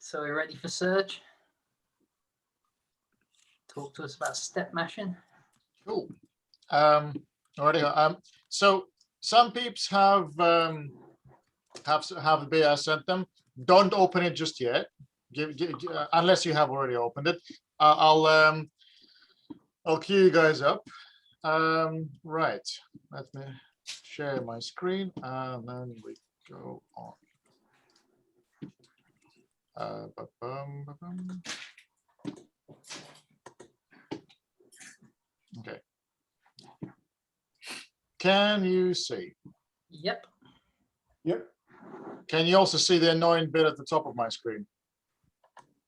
So we're ready for Serge. Talk to us about step mashing. Cool. Already. So some peeps have the beer I sent them. Don't open it just yet, unless you have already opened it. I'll cue you guys up. Right. Let me share my screen, and then we go on. Okay. Can you see? Yep. Yep. Can you also see the annoying bit at the top of my screen,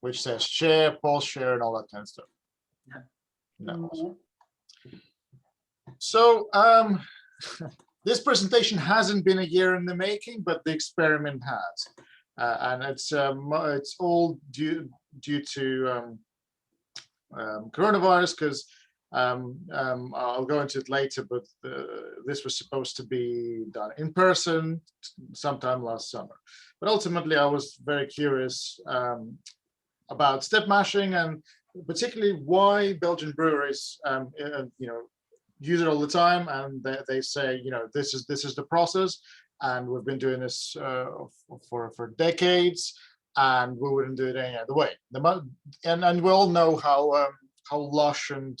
which says share, pause share, and all that kind of stuff? No. No. So this presentation hasn't been a year in the making, but the experiment has, and it's all due to coronavirus, because I'll go into it later, but this was supposed to be done in person sometime last summer. But ultimately, I was very curious about step mashing, and particularly why Belgian breweries, use it all the time, and they say, this is the process, and we've been doing this for decades, and we wouldn't do it any other way. And we all know how lush and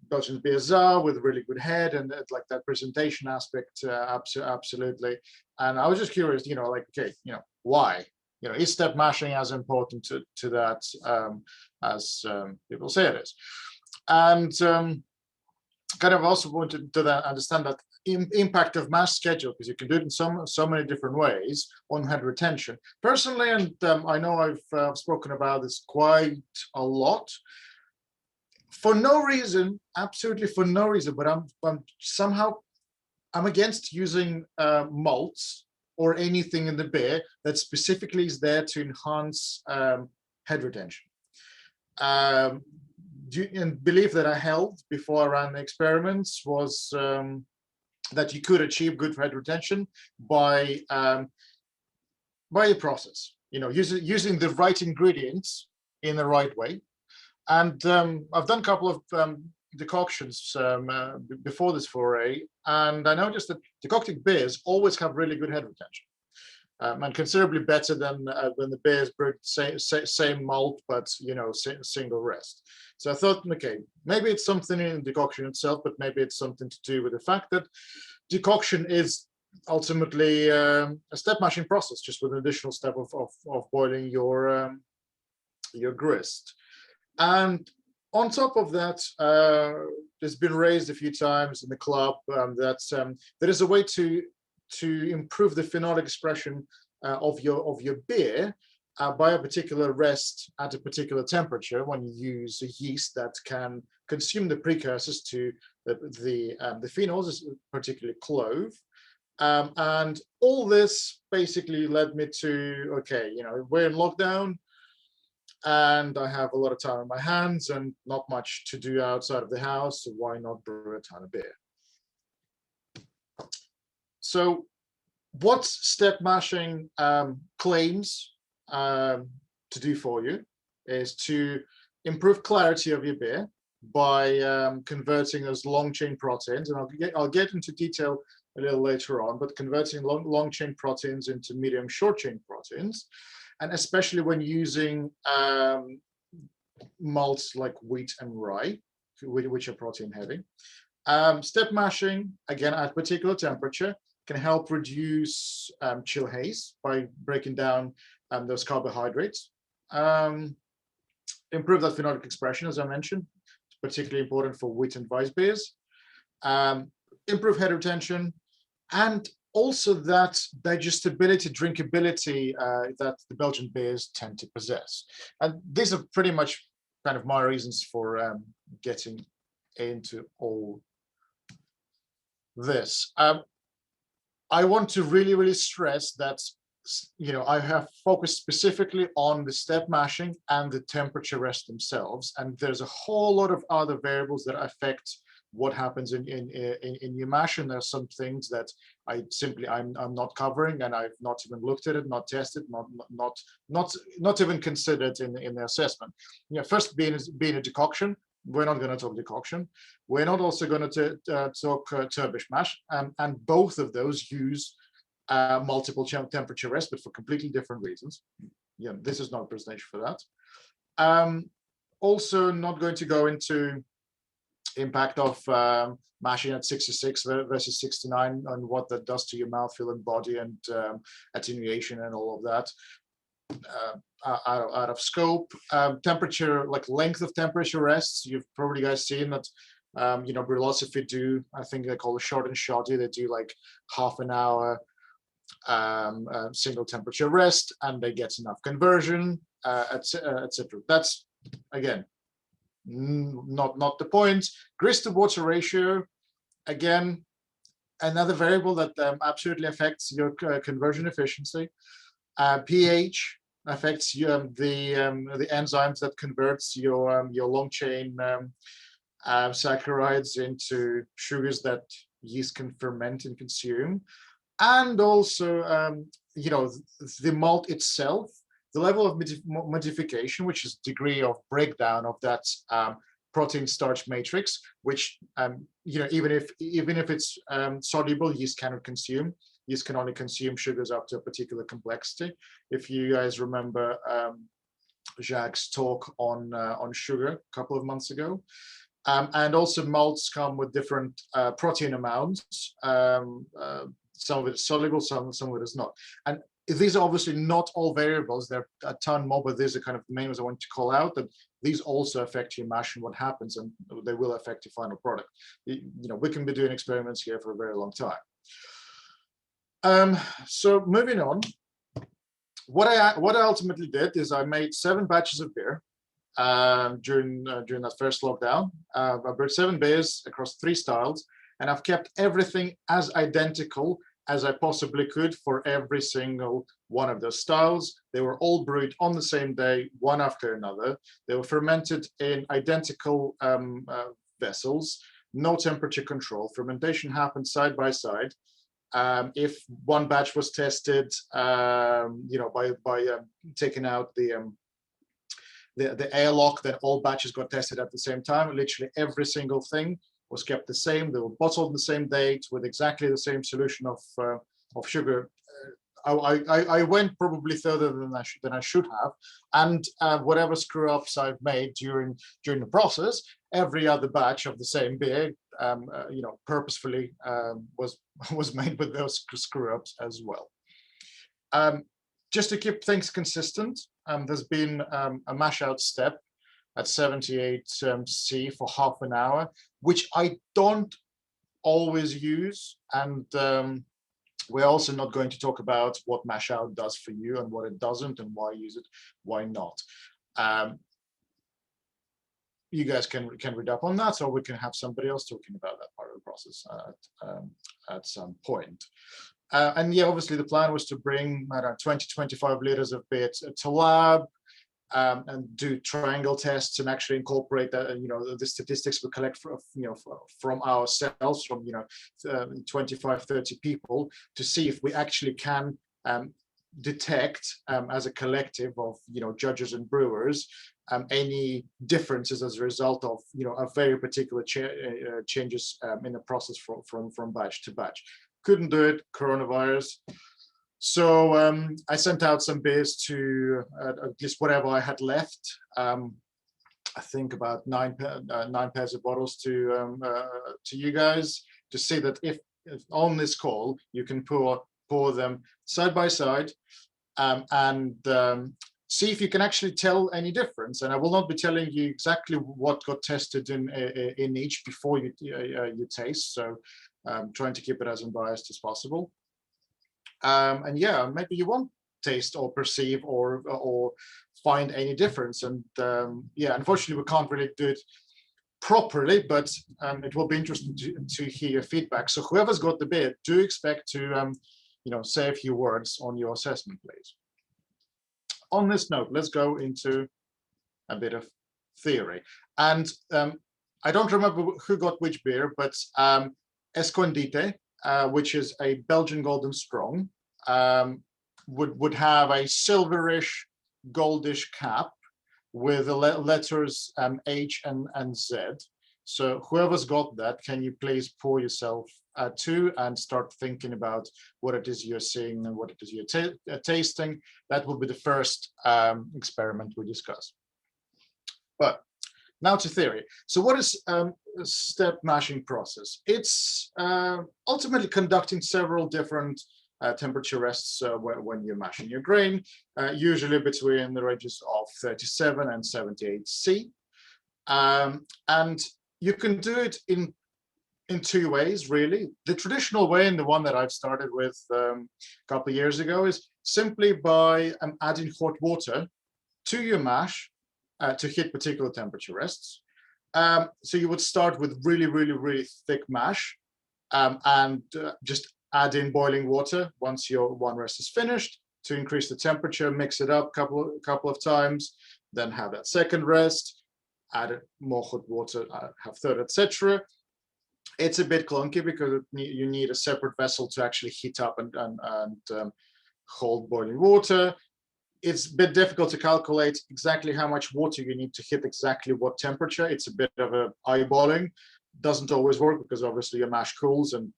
Belgian beers are, with a really good head, and like that presentation aspect, absolutely. And I was just curious, why? Is step mashing as important to that as people say it is? And kind of also wanted to understand that impact of mash schedule, because you can do it in so many different ways on head retention. Personally, and I know I've spoken about this quite a lot, for no reason, absolutely for no reason, but I'm against using malts or anything in the beer that specifically is there to enhance head retention. And belief that I held before I ran the experiments was that you could achieve good head retention by the process, using the right ingredients in the right way. And I've done a couple of decoctions before this foray, and I noticed that decocted beers always have really good head retention. And considerably better than when the beer is brewed same malt, but single rest. So I thought, okay, maybe it's something in decoction itself, but maybe it's something to do with the fact that decoction is ultimately a step mashing process, just with an additional step of boiling your grist. And on top of that, it's been raised a few times in the club that there is a way to improve the phenolic expression of your beer by a particular rest at a particular temperature, when you use a yeast that can consume the precursors to the phenols, particularly clove. And all this basically led me to, okay, we're in lockdown, and I have a lot of time on my hands and not much to do outside of the house, so why not brew a ton of beer? So what step mashing claims to do for you is to improve clarity of your beer by converting those long chain proteins, and I'll get into detail a little later on, but converting long chain proteins into medium short chain proteins, and especially when using malts like wheat and rye, which are protein heavy. Step mashing, again at particular temperature, can help reduce chill haze by breaking down those carbohydrates. Improve that phenolic expression, as I mentioned, it's particularly important for wheat and Weiss beers. Improve head retention, and also that digestibility, drinkability that the Belgian beers tend to possess. And these are pretty much kind of my reasons for getting into all this. I want to really stress that I have focused specifically on the step mashing and the temperature rest themselves, and there's a whole lot of other variables that affect what happens in your mash, and there's some things that I'm not covering, and I've not even looked at it, not tested, not even considered in the assessment. First being a decoction. We're not going to talk decoction. We're not also going to talk turbish mash, and both of those use multiple temperature rest, but for completely different reasons. This is not a presentation for that. Also, not going to go into impact of mashing at 66 versus 69 and what that does to your mouthfeel and body, and attenuation and all of that. Out of scope. Temperature, like length of temperature rests, you've probably guys seen that. Brillosophy do, I think they call it short and shoddy. They do like half an hour single temperature rest, and they get enough conversion, etc. That's again not the point. Grist to water ratio, again, another variable that absolutely affects your conversion efficiency. pH affects the enzymes that converts your long chain saccharides into sugars that yeast can ferment and consume. And also, the malt itself, the level of modification, which is degree of breakdown of that protein starch matrix, which even if it's soluble, yeast cannot consume. Yeast can only consume sugars up to a particular complexity. If you guys remember Jacques' talk on sugar a couple of months ago. And also malts come with different protein amounts. Some of it is soluble, some of it is not. And these are obviously not all variables. There are a ton more, but these are kind of the main ones I want to call out, that these also affect your mash and what happens, and they will affect your final product. We can be doing experiments here for a very long time. So moving on, what I ultimately did is I made 7 batches of beer during that first lockdown. I brewed 7 beers across 3 styles, and I've kept everything as identical as I possibly could for every single one of those styles. They were all brewed on the same day, one after another. They were fermented in identical vessels, no temperature control. Fermentation happened side by side. If one batch was tested, by taking out the airlock, then all batches got tested at the same time. Literally every single thing was kept the same. They were bottled on the same date with exactly the same solution of sugar. I went probably further than I should have, and whatever screw ups I've made during the process, every other batch of the same beer, purposefully was made with those screw ups as well. Just to keep things consistent, there's been a mash out step at 78 C for half an hour, which I don't always use. And we're also not going to talk about what mash out does for you and what it doesn't, and why use it, why not. You guys can read up on that, or we can have somebody else talking about that part of the process at some point. And yeah, obviously the plan was to bring 20-25 liters of beer to lab, and do triangle tests and actually incorporate that, the statistics we collect from ourselves, from 25-30 people, to see if we actually can detect as a collective of judges and brewers any differences as a result of a very particular changes in the process from batch to batch. Couldn't do it, coronavirus. So I sent out some beers to at least whatever I had left. I think about 9 pairs of bottles to you guys, to see that if on this call you can pour them side by side, and see if you can actually tell any difference. And I will not be telling you exactly what got tested in each before you taste. So trying to keep it as unbiased as possible. And yeah, maybe you won't taste or perceive or find any difference. And yeah, unfortunately, we can't really do it properly, but it will be interesting to hear your feedback. So whoever's got the beer, do expect to say a few words on your assessment, please. On this note, let's go into a bit of theory. And I don't remember who got which beer, but Escondite, which is a Belgian Golden Strong, would have a silverish, goldish cap with the letters H and Z. So whoever's got that, can you please pour yourself two and start thinking about what it is you're seeing and what it is you're tasting. That will be the first experiment we discuss. But now to theory. So what is a step mashing process? It's ultimately conducting several different temperature rests when you're mashing your grain, usually between the ranges of 37 and 78 C. And you can do it in two ways, really. The traditional way, and the one that I've started with a couple of years ago, is simply by adding hot water to your mash to hit particular temperature rests. So you would start with really thick mash and just add in boiling water once your one rest is finished to increase the temperature, mix it up a couple of times, then have that second rest, add more hot water, have third, etc. It's a bit clunky because you need a separate vessel to actually heat up and hold boiling water. It's a bit difficult to calculate exactly how much water you need to hit exactly what temperature. It's a bit of a eyeballing. Doesn't always work because obviously your mash cools, and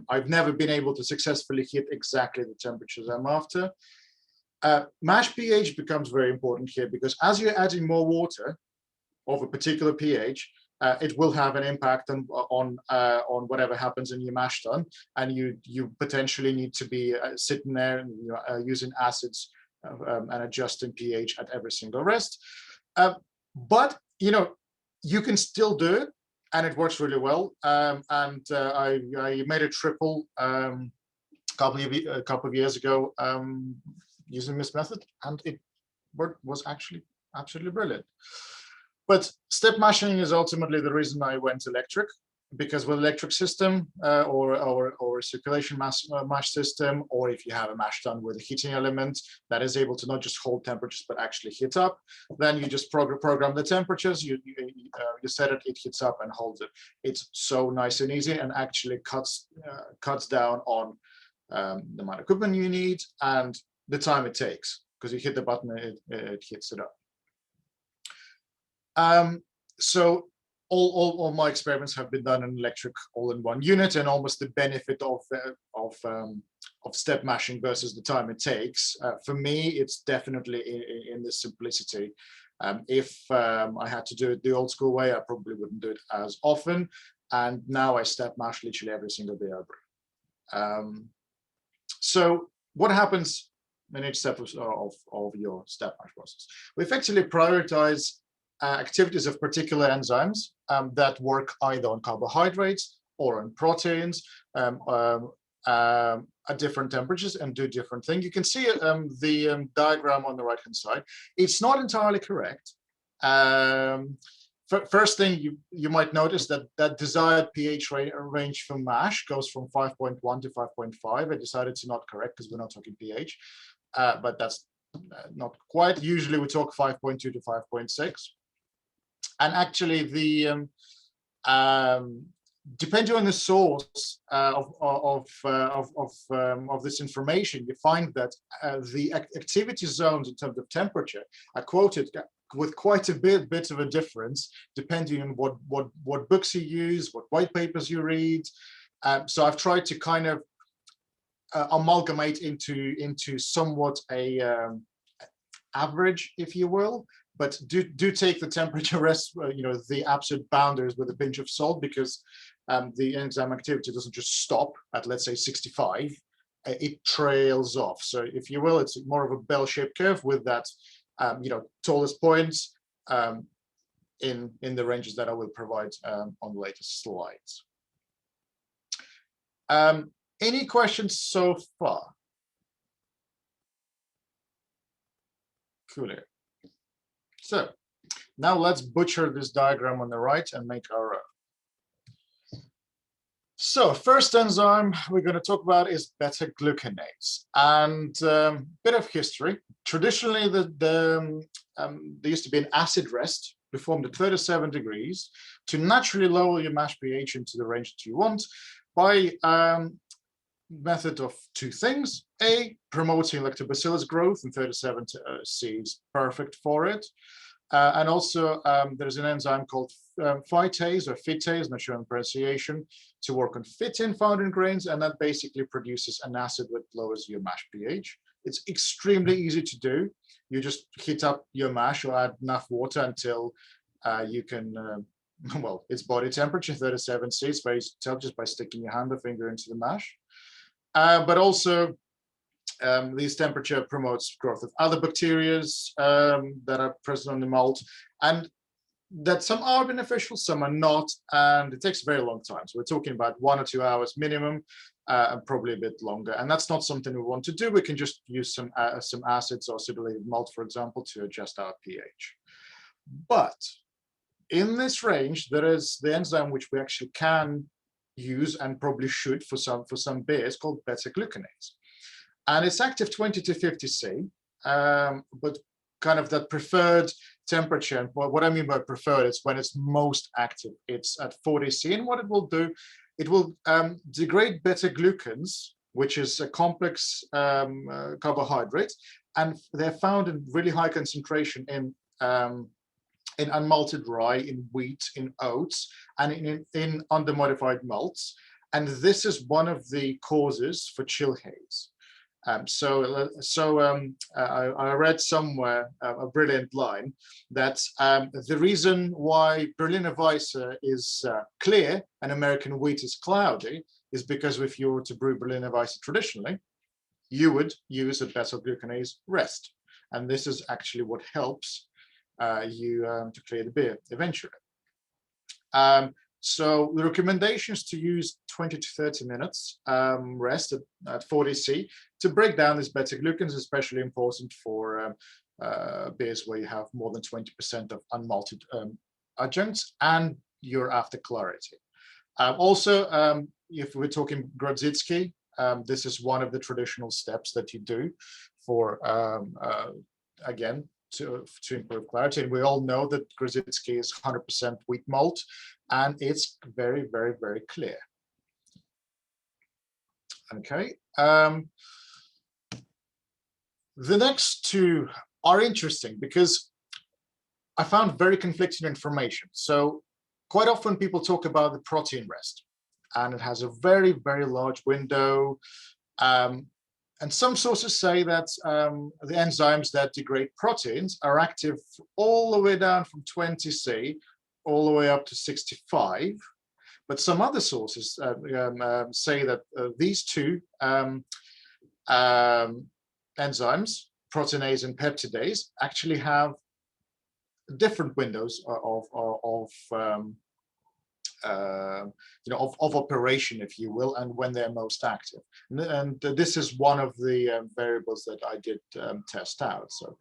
I've never been able to successfully hit exactly the temperatures I'm after. Mash pH becomes very important here because as you're adding more water of a particular pH, it will have an impact on whatever happens in your mash tun, and you potentially need to be sitting there and using acids and adjusting pH at every single rest. But you can still do it, and it works really well. I made a triple a couple of years ago using this method, and it was actually absolutely brilliant. But step mashing is ultimately the reason I went electric, because with electric system or circulation mash system, or if you have a mash tun with a heating element that is able to not just hold temperatures but actually heat up, then you just program the temperatures, you set it, it heats up and holds it. It's so nice and easy, and actually cuts down on the amount of equipment you need and the time it takes, because you hit the button, it heats it up. So all my experiments have been done in electric all-in-one unit, and almost the benefit of step mashing versus the time it takes. For me, it's definitely in the simplicity. If I had to do it the old school way, I probably wouldn't do it as often. And now I step mash literally every single day I brew. So what happens in each step of your step mash process? We effectively prioritize activities of particular enzymes that work either on carbohydrates or on proteins at different temperatures and do different things. You can see the diagram on the right-hand side. It's not entirely correct. First thing you might notice that desired pH range for mash goes from 5.1 to 5.5. I decided to not correct because we're not talking pH, but that's not quite. Usually we talk 5.2 to 5.6. And actually, the depending on the source of this information, you find that the activity zones in terms of temperature are quoted with quite a bit of a difference, depending on what books you use, what white papers you read. So I've tried to kind of amalgamate into somewhat a average, if you will. But do take the temperature rest, the absolute boundaries with a pinch of salt, because the enzyme activity doesn't just stop at, let's say, 65. It trails off. So if you will, it's more of a bell-shaped curve with that, tallest points in the ranges that I will provide on the latest slides. Any questions so far? Cool. So now let's butcher this diagram on the right and make our own. So first enzyme we're going to talk about is beta-glucanase. And bit of history. Traditionally, there used to be an acid rest performed at 37 degrees to naturally lower your mash pH into the range that you want by method of two things. A, promoting lactobacillus growth, and 37C is perfect for it. And also there's an enzyme called phytase or phytase, not sure on pronunciation, to work on phytin found in grains, and that basically produces an acid that lowers your mash pH. It's extremely easy to do. You just heat up your mash or add enough water until you can, well, it's body temperature, 37C. It's very easy to tell just by sticking your hand or finger into the mash. But also, this temperature promotes growth of other bacteria that are present on the malt, and that some are beneficial, some are not, and it takes a very long time. So we're talking about 1 or 2 hours minimum, and probably a bit longer. And that's not something we want to do. We can just use some acids or acidulated malt, for example, to adjust our pH. But in this range, there is the enzyme which we actually can use and probably should for some beers, called beta-glucanase. And it's active 20 to 50C, but kind of that preferred temperature. And what I mean by preferred is when it's most active, it's at 40C. And what it will do, it will degrade beta-glucans, which is a complex carbohydrate, and they're found in really high concentration in unmalted rye, in wheat, in oats, and in undermodified malts. And this is one of the causes for chill haze. I read somewhere a brilliant line that the reason why Berliner Weisse is clear and American wheat is cloudy is because if you were to brew Berliner Weisse traditionally, you would use a beta-glucanase rest. And this is actually what helps you to clear the beer eventually. So the recommendation is to use 20 to 30 minutes rest at 40C to break down this beta-glucans, especially important for beers where you have more than 20% of unmalted adjuncts and you're after clarity. Also, if we're talking Grodzisky, this is one of the traditional steps that you do for, again, to improve clarity. And we all know that Grodzisky is 100% wheat malt, and it's very, very, very clear. Okay. The next two are interesting because I found very conflicting information. So quite often people talk about the protein rest, and it has a very, very large window. And some sources say that the enzymes that degrade proteins are active all the way down from 20C all the way up to 65. But some other sources say that these two enzymes, proteinase and peptidase, actually have different windows of operation, if you will, and when they're most active. And this is one of the variables that I did test out. So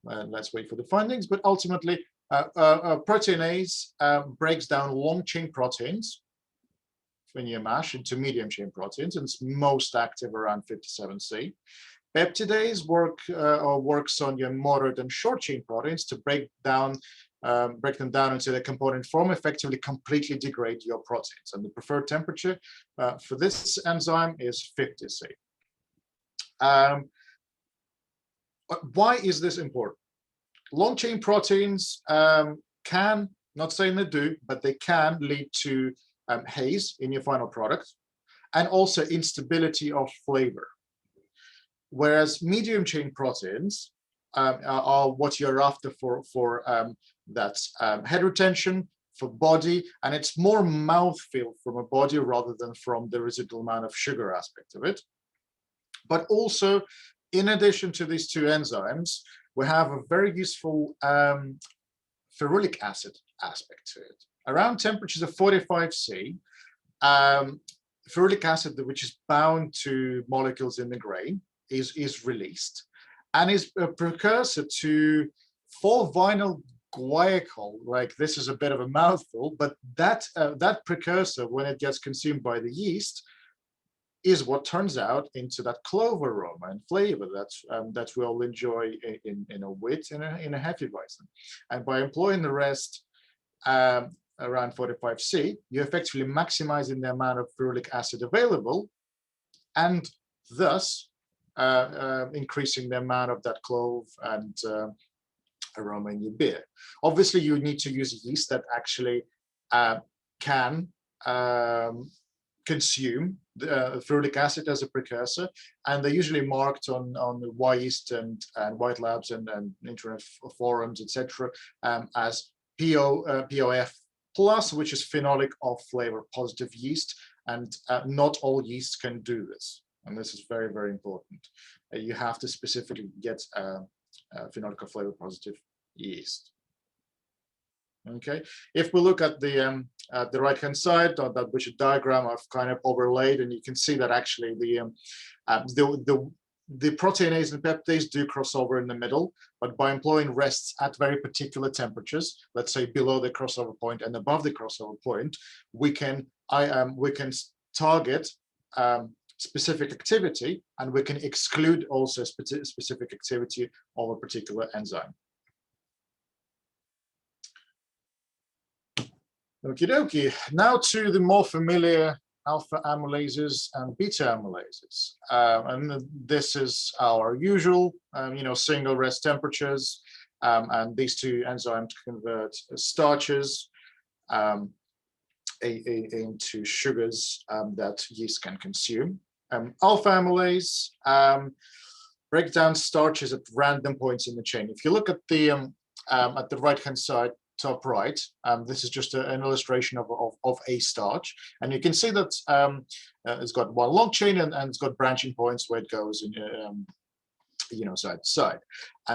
let's wait for the findings. But ultimately, proteinase breaks down long chain proteins when you mash into medium chain proteins, and it's most active around 57C. Peptidase works on your moderate and short chain proteins to break them down into the component form, effectively completely degrade your proteins. And the preferred temperature for this enzyme is 50C. Why is this important? Long chain proteins can, not saying they do, but they can lead to haze in your final product, and also instability of flavor. Whereas medium chain proteins are what you're after for that head retention, for body, and it's more mouthfeel from a body rather than from the residual amount of sugar aspect of it. But also, in addition to these two enzymes, we have a very useful ferulic acid aspect to it. Around temperatures of 45C, ferulic acid, which is bound to molecules in the grain, is released and is a precursor to 4-vinyl glycol. Like, this is a bit of a mouthful, but that precursor, when it gets consumed by the yeast, is what turns out into that clove aroma and flavor that we all enjoy in a wheat, in a Hefeweizen. And by employing the rest around 45C, you're effectively maximizing the amount of ferulic acid available, and thus increasing the amount of that clove and aroma in your beer. Obviously, you need to use yeast that actually can consume the ferulic acid as a precursor, and they're usually marked on the yeast and white labs and internet forums, etc., as POF plus, which is phenolic off flavor positive yeast, and not all yeasts can do this, and this is very, very important. You have to specifically get phenolic off flavor positive yeast. Okay, if we look at the right hand side, on that which diagram I've kind of overlaid, and you can see that actually the proteinase and peptidase do cross over in the middle, but by employing rests at very particular temperatures, let's say below the crossover point and above the crossover point, we can target specific activity, and we can exclude also specific activity of a particular enzyme. Okie dokie. Now to the more familiar alpha amylases and beta amylases, and this is our usual, single rest temperatures, and these two enzymes convert starches into sugars that yeast can consume. Alpha amylase breaks down starches at random points in the chain. If you look at the right hand side, top right, this is just an illustration of a starch, and you can see that it's got one long chain and it's got branching points where it goes in, side to side.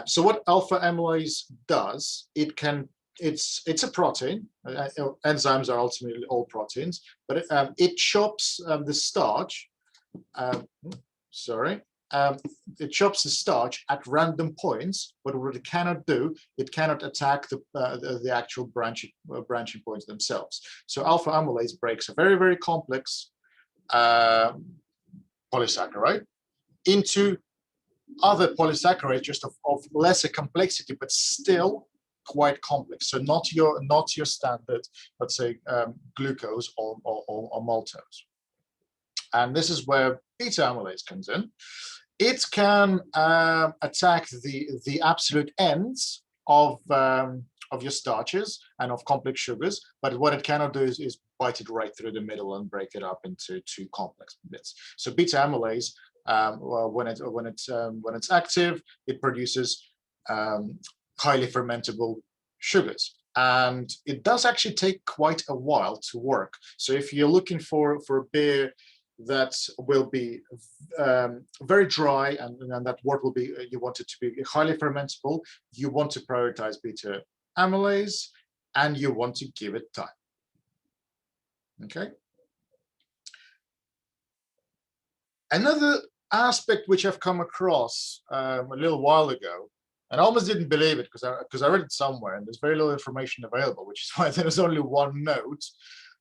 So what alpha amylase does, it's a protein. Enzymes are ultimately all proteins, but it chops the starch. It chops the starch at random points, but what it cannot do, it cannot attack the actual branching points themselves. So alpha amylase breaks a very, very complex polysaccharide into other polysaccharides just of lesser complexity, but still quite complex. So not your standard, let's say, glucose or maltose. And this is where beta amylase comes in. It can attack the absolute ends of your starches and of complex sugars, but what it cannot do is bite it right through the middle and break it up into two complex bits. So beta amylase, when it's active, it produces highly fermentable sugars, and it does actually take quite a while to work. So if you're looking for a beer that will be very dry and that wort will be, you want it to be highly fermentable, you want to prioritize beta amylase and you want to give it time. Okay. Another aspect which I've come across a little while ago, and I almost didn't believe it because I read it somewhere and there's very little information available, which is why there's only one note,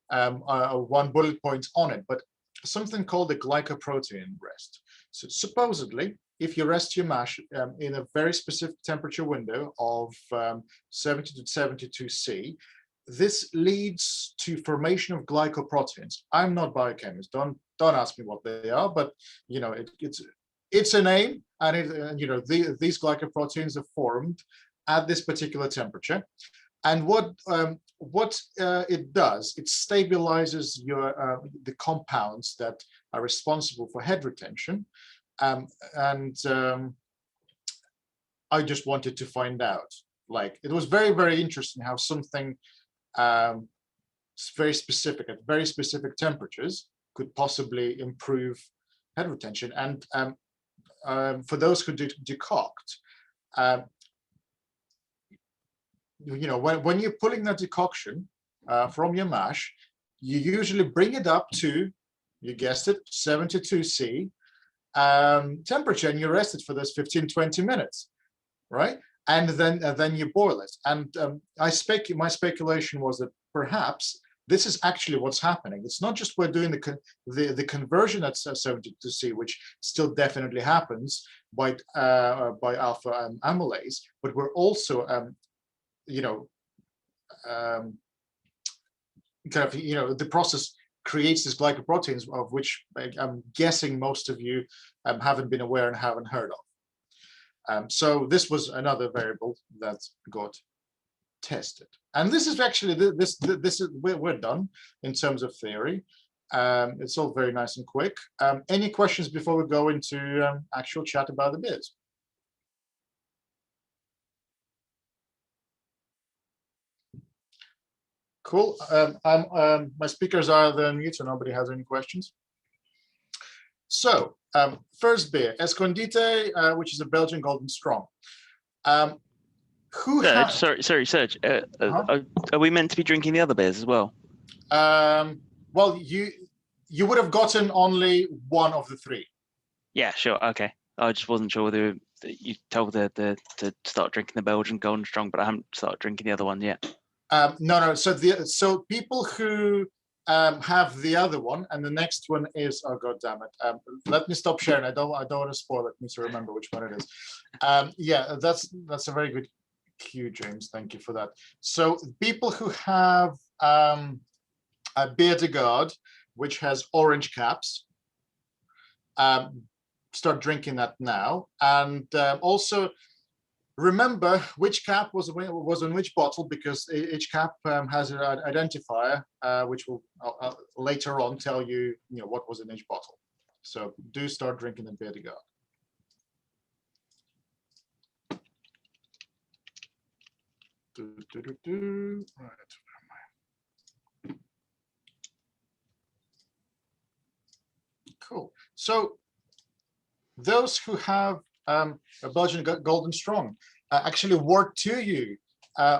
one bullet point on it, but something called the glycoprotein rest. So supposedly, if you rest your mash in a very specific temperature window of 70 to 72 C, this leads to formation of glycoproteins. I'm not biochemist. Don't ask me what they are, but it's a name, and these glycoproteins are formed at this particular temperature. And what it does, it stabilizes the compounds that are responsible for head retention. I just wanted to find out. Like, it was very, very interesting how something very specific at very specific temperatures could possibly improve head retention. And for those who decoct, when you're pulling that decoction from your mash, you usually bring it up to, you guessed it, 72 C temperature, and you rest it for those 15-20 minutes, right? And then you boil it. And my speculation was that perhaps this is actually what's happening. It's not just we're doing the conversion at 72C, which still definitely happens by alpha and amylase, but we're also the process creates these glycoproteins, of which I'm guessing most of you haven't been aware and haven't heard of. So this was another variable that got tested. And this is actually, this is, we're done in terms of theory. It's all very nice and quick. Any questions before we go into actual chat about the beers? Cool. My speakers are then mute, so nobody has any questions. So first beer, Escondite, which is a Belgian Golden Strong. Sorry, Serge. Are we meant to be drinking the other beers as well? Well, you would have gotten only one of the three. Yeah, sure. Okay. I just wasn't sure whether you told to start drinking the Belgian Golden Strong, but I haven't started drinking the other one yet. No. So people who have the other one, and the next one is, oh god damn it. Let me stop sharing. I don't want to spoil it. I need to remember which one it is. Yeah, that's a very good cue, James. Thank you for that. So people who have a Beer de Garde, which has orange caps, start drinking that now. And also remember which cap was on which bottle, because each cap has an identifier, which will later on tell you, what was in each bottle. So do start drinking the Beer de Garde. Right. Cool. So those who have a Belgian Golden Strong, actually, word to you.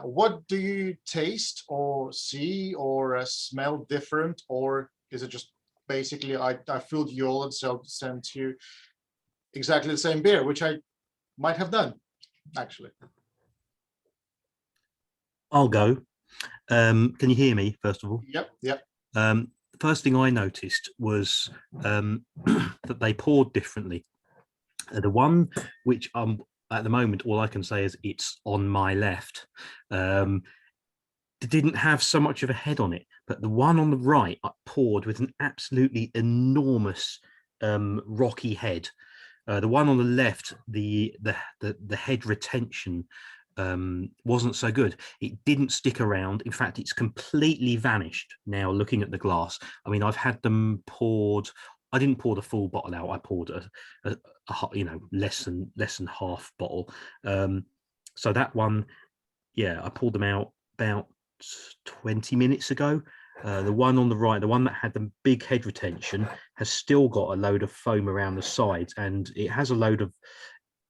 What do you taste or see or smell different, or is it just basically I filled you all and sent you exactly the same beer, which I might have done, actually. I'll go. Can you hear me, first of all? Yep. First thing I noticed was that they poured differently. The one which at the moment, all I can say is it's on my left. It didn't have so much of a head on it, but the one on the right I poured with an absolutely enormous rocky head. The one on the left, the head retention wasn't so good. It didn't stick around. In fact, it's completely vanished now looking at the glass. I mean, I've had them poured. I didn't pour the full bottle out. I poured a less than half bottle. So that one, yeah, I poured them out about 20 minutes ago. The one on the right, the one that had the big head retention, has still got a load of foam around the sides, and it has a load of,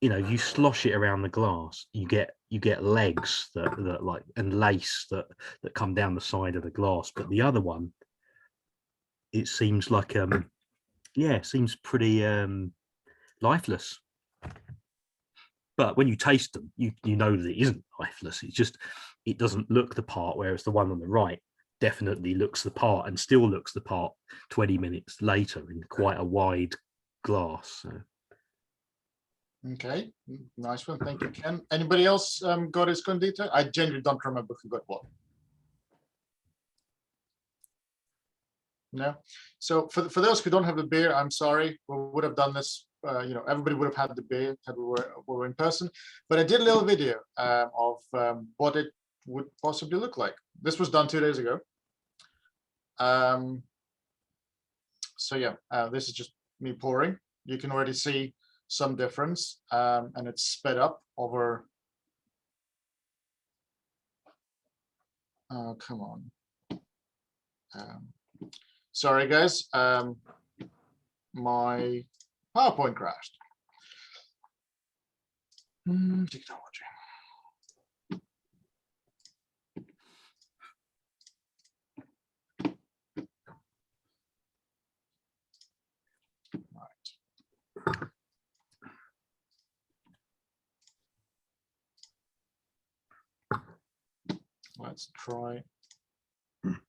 you slosh it around the glass, you get legs that like, and lace that come down the side of the glass. But the other one, it seems like it seems pretty lifeless. But when you taste them, you know that it isn't lifeless. It's just, it doesn't look the part, whereas the one on the right definitely looks the part, and still looks the part 20 minutes later in quite a wide glass. So. Okay, nice one. Thank you, Ken. Anybody else got Escondite? I genuinely don't remember who got what. No. So for those who don't have the beer, I'm sorry. We would have done this. Everybody would have had the beer had we were in person. But I did a little video of what it would possibly look like. This was done 2 days ago. So yeah, this is just me pouring. You can already see some difference, and it's sped up over. Oh, come on. Sorry, guys. My PowerPoint crashed. Technology. Right. Let's try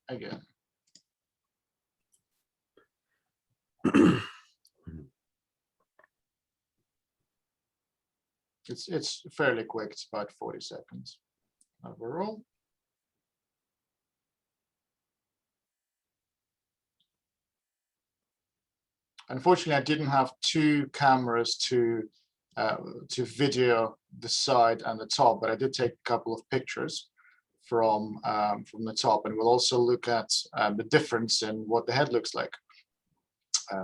again. It's fairly quick. It's about 40 seconds overall. Unfortunately, I didn't have two cameras to video the side and the top, but I did take a couple of pictures from the top, and we'll also look at the difference in what the head looks like.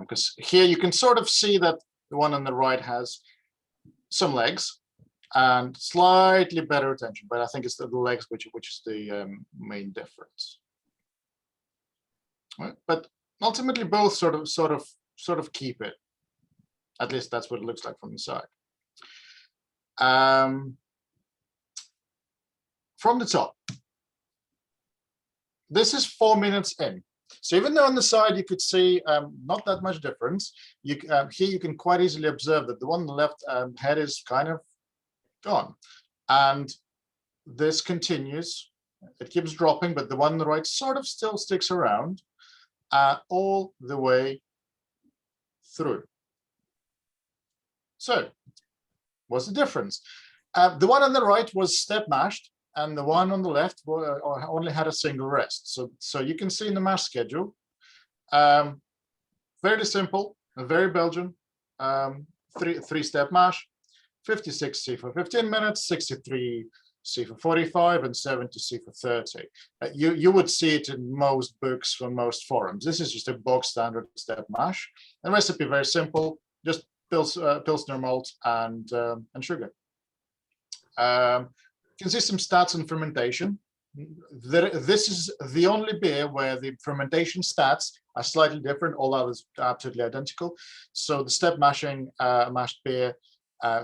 Because here you can sort of see that the one on the right has some legs and slightly better retention, but I think it's the legs which is the main difference. Right? But ultimately, both sort of keep it. At least that's what it looks like from the side. From the top, this is 4 minutes in. So even though on the side you could see not that much difference, here you can quite easily observe that the one on the left head is kind of gone. And this continues. It keeps dropping, but the one on the right sort of still sticks around all the way through. So what's the difference? The one on the right was step mashed, and the one on the left only had a single rest. So you can see in the mash schedule, fairly simple, very Belgian, three-step mash, 56 C for 15 minutes, 63 C for 45, and 70 C for 30. You would see it in most books from most forums. This is just a bog standard step mash. The recipe very simple, just Pilsner malt and sugar. You can see some stats on fermentation. This is the only beer where the fermentation stats are slightly different. All others are absolutely identical. So the step mashing mashed beer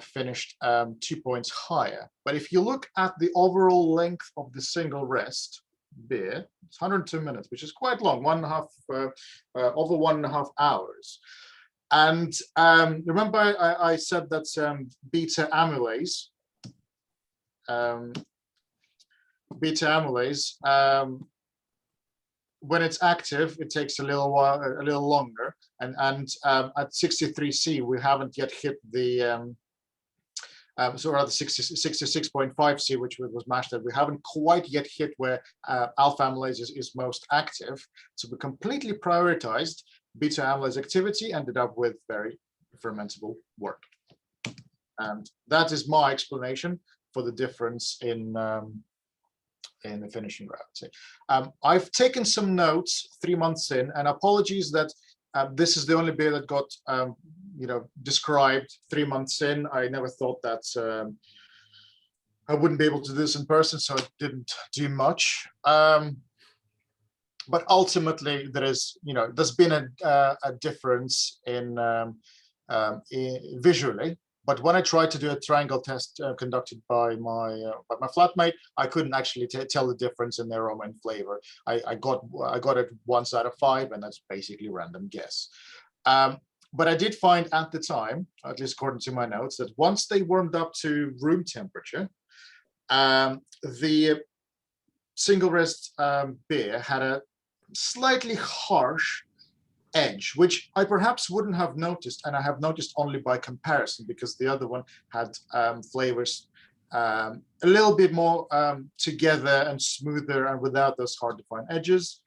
finished 2 points higher. But if you look at the overall length of the single rest beer, it's 102 minutes, which is quite long, over 1.5 hours. And remember, I said that beta amylase, when it's active, it takes a little longer. And at 63C, we haven't yet hit the so rather 66.5 C, which was mashed at. We haven't quite yet hit where alpha amylase is most active. So we completely prioritized beta amylase activity, ended up with very fermentable wort. And that is my explanation for the difference in the finishing gravity. I've taken some notes 3 months in, and apologies that this is the only beer that got described 3 months in. I never thought that I wouldn't be able to do this in person, so I didn't do much. But ultimately, there's been a difference in visually. But when I tried to do a triangle test conducted by my flatmate, I couldn't actually tell the difference in the aroma and flavor. I got it 1 out of 5, and that's basically random guess. But I did find at the time, at least according to my notes, that once they warmed up to room temperature, the single rest beer had a slightly harsh edge, which I perhaps wouldn't have noticed, and I have noticed only by comparison, because the other one had flavors a little bit more together and smoother and without those hard to find edges.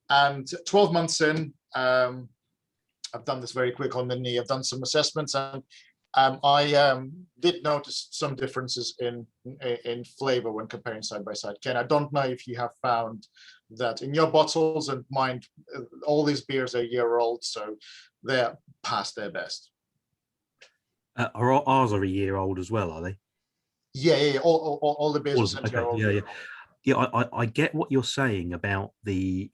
And 12 months in, I've done this very quick on the knee. I've done some assessments, and I did notice some differences in flavor when comparing side by side. Ken, I don't know if you have found that in your bottles, and mine, all these beers are a year old, so they're past their best. Ours are a year old as well, are they? Yeah. All the beers are a year old. Yeah. I get what you're saying about the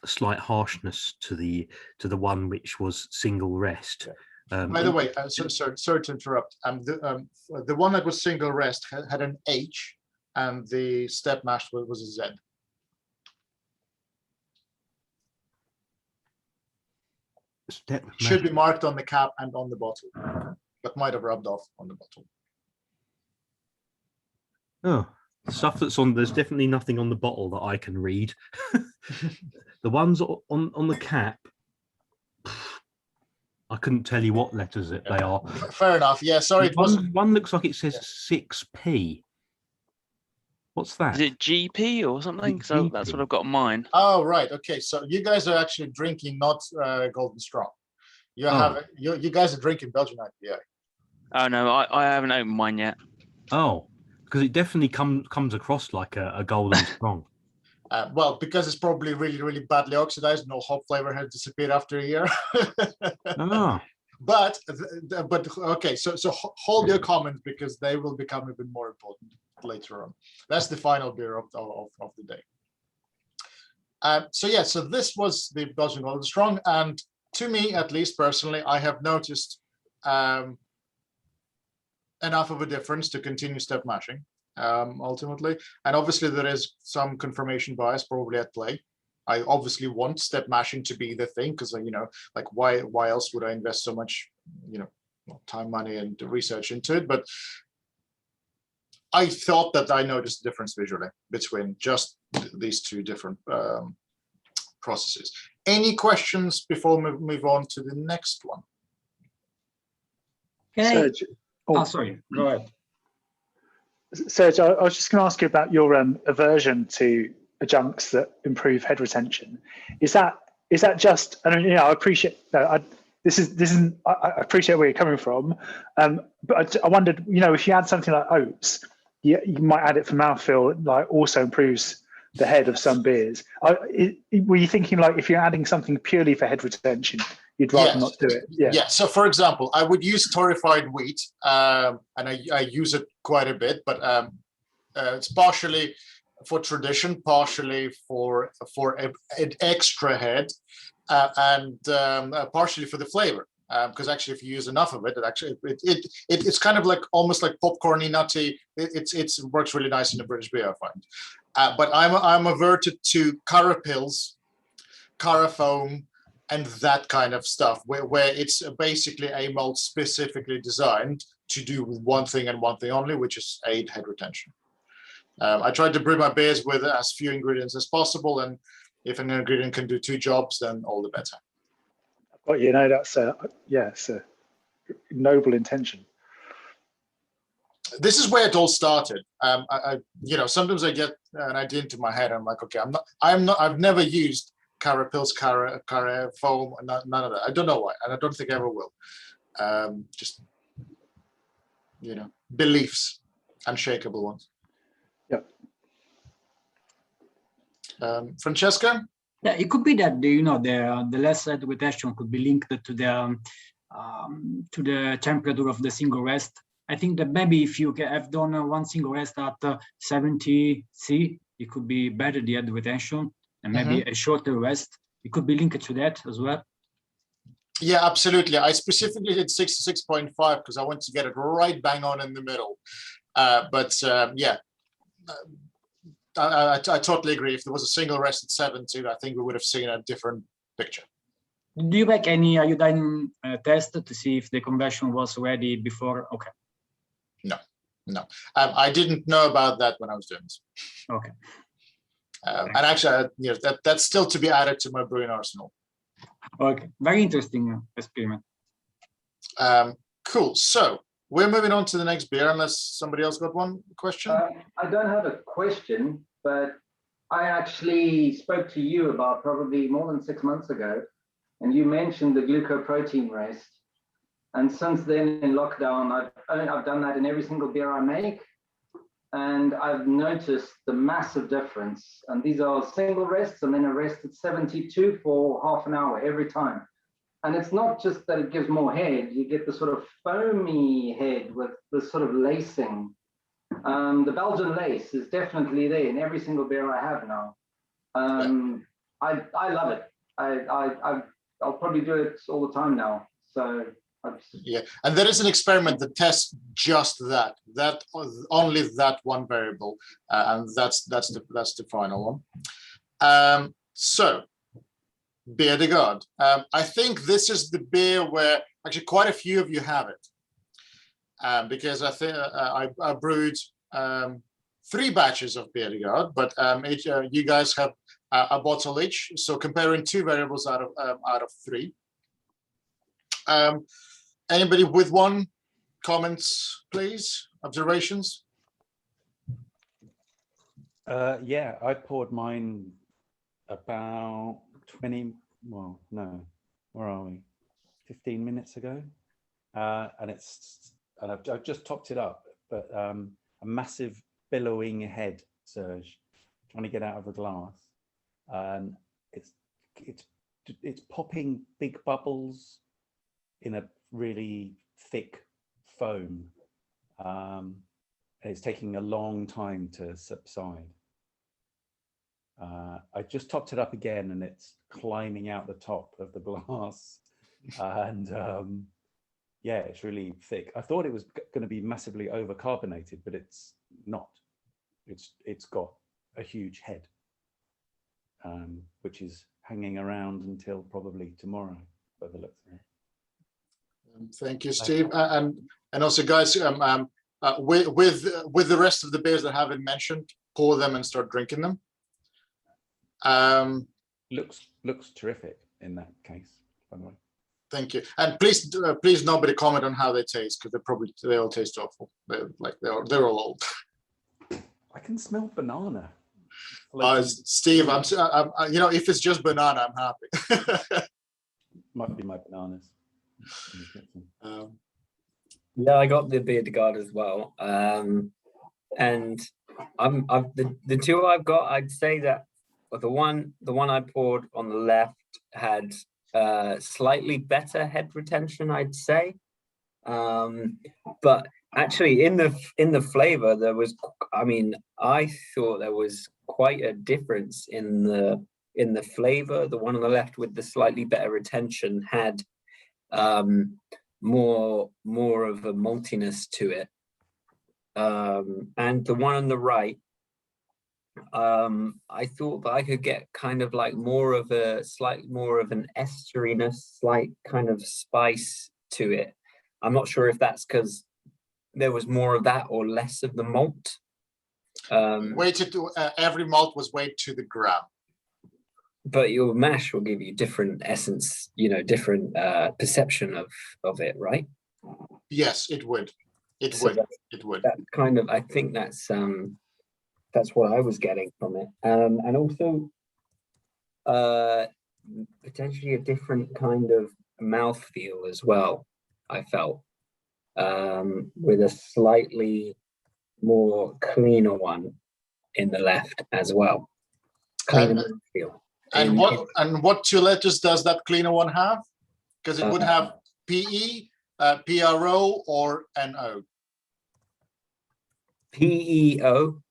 slight harshness to the one which was single rest. Yeah. By the way, sorry to interrupt. The one that was single rest had an H, and the step mash was a Z. Should be marked on the cap and on the bottle, but might have rubbed off on the bottle. Oh, stuff that's on. There's definitely nothing on the bottle that I can read. The ones on the cap, I couldn't tell you what letters they are. Fair enough. Yeah, sorry, it wasn't. One looks like it says 6p. What's that? Is it GP or something? So that's GP? what I've got on mine. Oh, right. Okay, so you guys are actually drinking not Golden Strong. You have you guys are drinking Belgian IPA. Oh no, I haven't opened mine yet. Oh, because it definitely comes across like a golden strong. Well, because it's probably really, really badly oxidized, no hop flavor has disappeared after a year. Ah, But okay, so hold your comments because they will become even more important later on. That's the final beer of the day. So this was the Belgian Golden Strong, and to me, at least personally, I have noticed enough of a difference to continue step mashing ultimately, and obviously there is some confirmation bias probably at play. I obviously want step mashing to be the thing because like why else would I invest so much time, money, and research into it? But I thought that I noticed a difference visually between just these two different processes. Any questions before we move on to the next one? Serge, Sorry, go ahead. Serge, I was just going to ask you about your aversion to adjuncts that improve head retention. Is that just? I mean, I appreciate that. This isn't. I appreciate where you're coming from, but I wondered, if you add something like oats, you might add it for mouthfeel. Like also improves the head of some beers. Were you thinking like if you're adding something purely for head retention, you'd rather not do it? Yeah. So for example, I would use torrefied wheat, and I use it quite a bit, but it's partially for tradition, partially for an extra head, and partially for the flavor. Because actually, if you use enough of it, it's kind of like almost like popcorny, nutty. It works really nice in a British beer, I find. But I'm averted to carapils, carafoam, and that kind of stuff, where it's basically a malt specifically designed to do one thing and one thing only, which is aid head retention. I try to brew my beers with as few ingredients as possible, and if an ingredient can do two jobs, then all the better. Well, that's it's a noble intention. This is where it all started. Sometimes I get an idea into my head. I'm like, okay, I've never used carapils, cara foam, none of that. I don't know why, and I don't think I ever will. Just beliefs, unshakable ones. Yep. Francesca? Yeah, it could be that the less head retention could be linked to the temperature of the single rest. I think that maybe if you have done one single rest at 70 C, it could be better the head retention, and maybe a shorter rest. It could be linked to that as well. Yeah, absolutely. I specifically did 66.5 because I want to get it right bang on in the middle. I totally agree. If there was a single rest at 70, I think we would have seen a different picture. Do you make any iodine test to see if the conversion was ready before? Okay. No. I didn't know about that when I was doing this. Okay. And actually, that's still to be added to my brewing arsenal. Okay. Very interesting experiment. Cool. So we're moving on to the next beer, unless somebody else got one question. I don't have a question, but I actually spoke to you about probably more than 6 months ago, and you mentioned the Glycoprotein Rest. And since then, in lockdown, I've done that in every single beer I make, and I've noticed the massive difference. And these are single rests, and then a rest at 72 for half an hour every time. And it's not just that it gives more head, you get the sort of foamy head with the sort of lacing. The Belgian lace is definitely there in every single beer I have now. I love it. I'll probably do it all the time now. So yeah, and there is an experiment that tests just that only that one variable, and that's the final one. So Beer de Garde. I think this is the beer where actually quite a few of you have it, because I think I brewed 3 batches of Beer de Garde, but you guys have a bottle each, so comparing 2 variables out of 3. Anybody with one? Comments, please? Observations? Yeah, I poured mine about 20, well, no, where are we? 15 minutes ago. And I've just topped it up, but a massive billowing head, Serge, trying to get out of the glass. And it's popping big bubbles in a really thick foam. And it's taking a long time to subside. I just topped it up again and it's climbing out the top of the glass. And yeah, it's really thick. I thought it was going to be massively overcarbonated, but it's not. It's got a huge head, which is hanging around until probably tomorrow, by the looks of it. Thank you, Steve. And also, guys, with the rest of the beers that haven't mentioned, pour them and start drinking them. Looks terrific in that case, by the way. Thank you. And please nobody comment on how they taste, because they all taste awful. They're all old. I can smell banana. Steve, I'm if it's just banana, I'm happy. Might be my bananas. Yeah, I got the beer de garde as well, and the two I've got. I'd say that the one I poured on the left had slightly better head retention, I'd say, but actually in the flavor there was, I thought there was quite a difference in the flavor. The one on the left with the slightly better retention had more of a maltiness to it, and the one on the right, I thought that I could get kind of like more of an esteriness, slight kind of spice to it. I'm not sure if that's because there was more of that or less of the malt. Weighted to every malt was weighed to the gram. But your mash will give you different essence, different perception of it, right? Yes, it would. It would. That kind of, I think that's what I was getting from it, and also potentially a different kind of mouthfeel as well. I felt with a slightly more cleaner one in the left as well. Cleaner mouthfeel. And what two letters does that cleaner one have? Because it would have PE, PRO, or NO. PEO.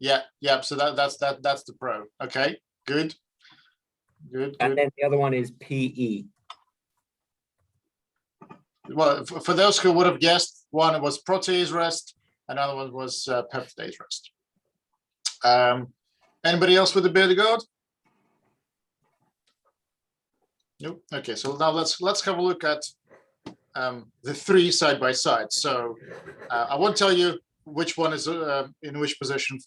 Yeah. So that's the pro. Okay, good. And then the other one is PE. Well, for those who would have guessed, one was Proteinase Rest, another one was Peptidase Rest. Anybody else with the beer to go? Nope. Okay, so now let's have a look at the three side by side. So I won't tell you which one is in which position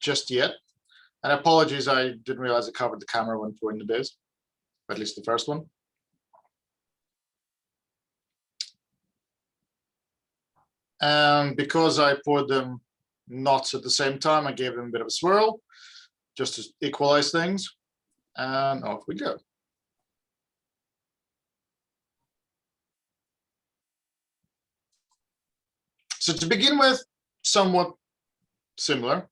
just yet. And apologies, I didn't realize I covered the camera when pouring the beers, at least the first one. And because I poured them not at the same time, I gave them a bit of a swirl just to equalize things. And off we go. So to begin with, somewhat similar.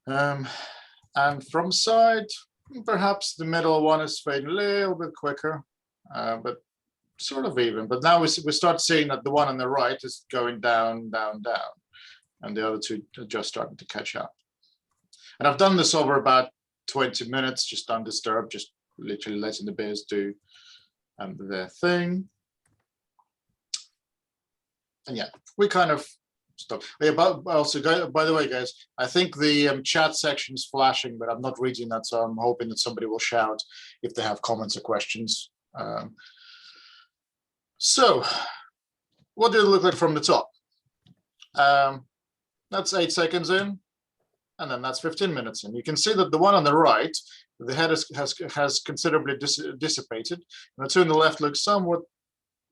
And from side, perhaps the middle one is fading a little bit quicker, but sort of even. But now we start seeing that the one on the right is going down, down, down, and the other two are just starting to catch up. And I've done this over about 20 minutes, just undisturbed, just literally letting the beers do their thing. And yeah, we kind of stop. Yeah, but also, by the way, guys, I think the chat section is flashing, but I'm not reading that, so I'm hoping that somebody will shout if they have comments or questions. So, what did it look like from the top? That's 8 seconds in, and then that's 15 minutes in. You can see that the one on the right the head has considerably dissipated. And the two on the left look somewhat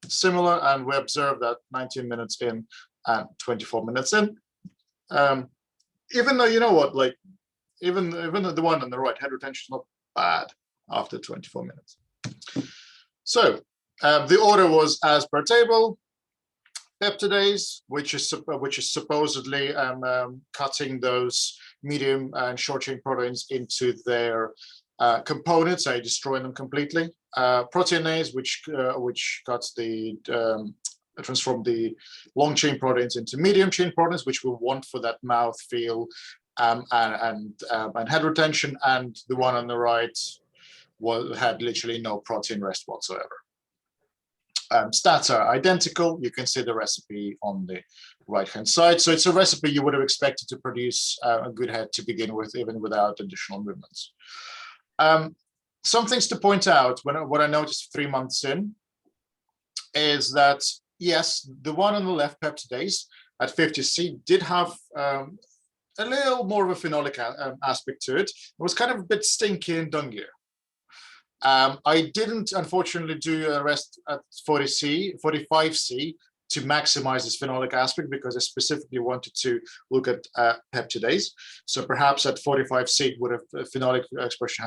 similar, and we observe that 19 minutes in and 24 minutes in. Even though, you know what, like even the one on the right, head retention is not bad after 24 minutes. So the order was as per table. Peptidase, which is supposedly cutting those medium and short chain proteins into their components, destroying them completely. Proteinase, which cuts the transform the long chain proteins into medium chain proteins, which we want for that mouth feel and head retention. And the one on the right had literally no protein rest whatsoever. Stats are identical. You can see the recipe on the right-hand side. So it's a recipe you would have expected to produce a good head to begin with, even without additional movements. Some things to point out what I noticed 3 months in is that, yes, the one on the left, peptidase, at 50C did have a little more of a phenolic aspect to it. It was kind of a bit stinky and dungier. I didn't, unfortunately, do a rest at 45C to maximize this phenolic aspect because I specifically wanted to look at peptidase. So perhaps at 45C, phenolic expression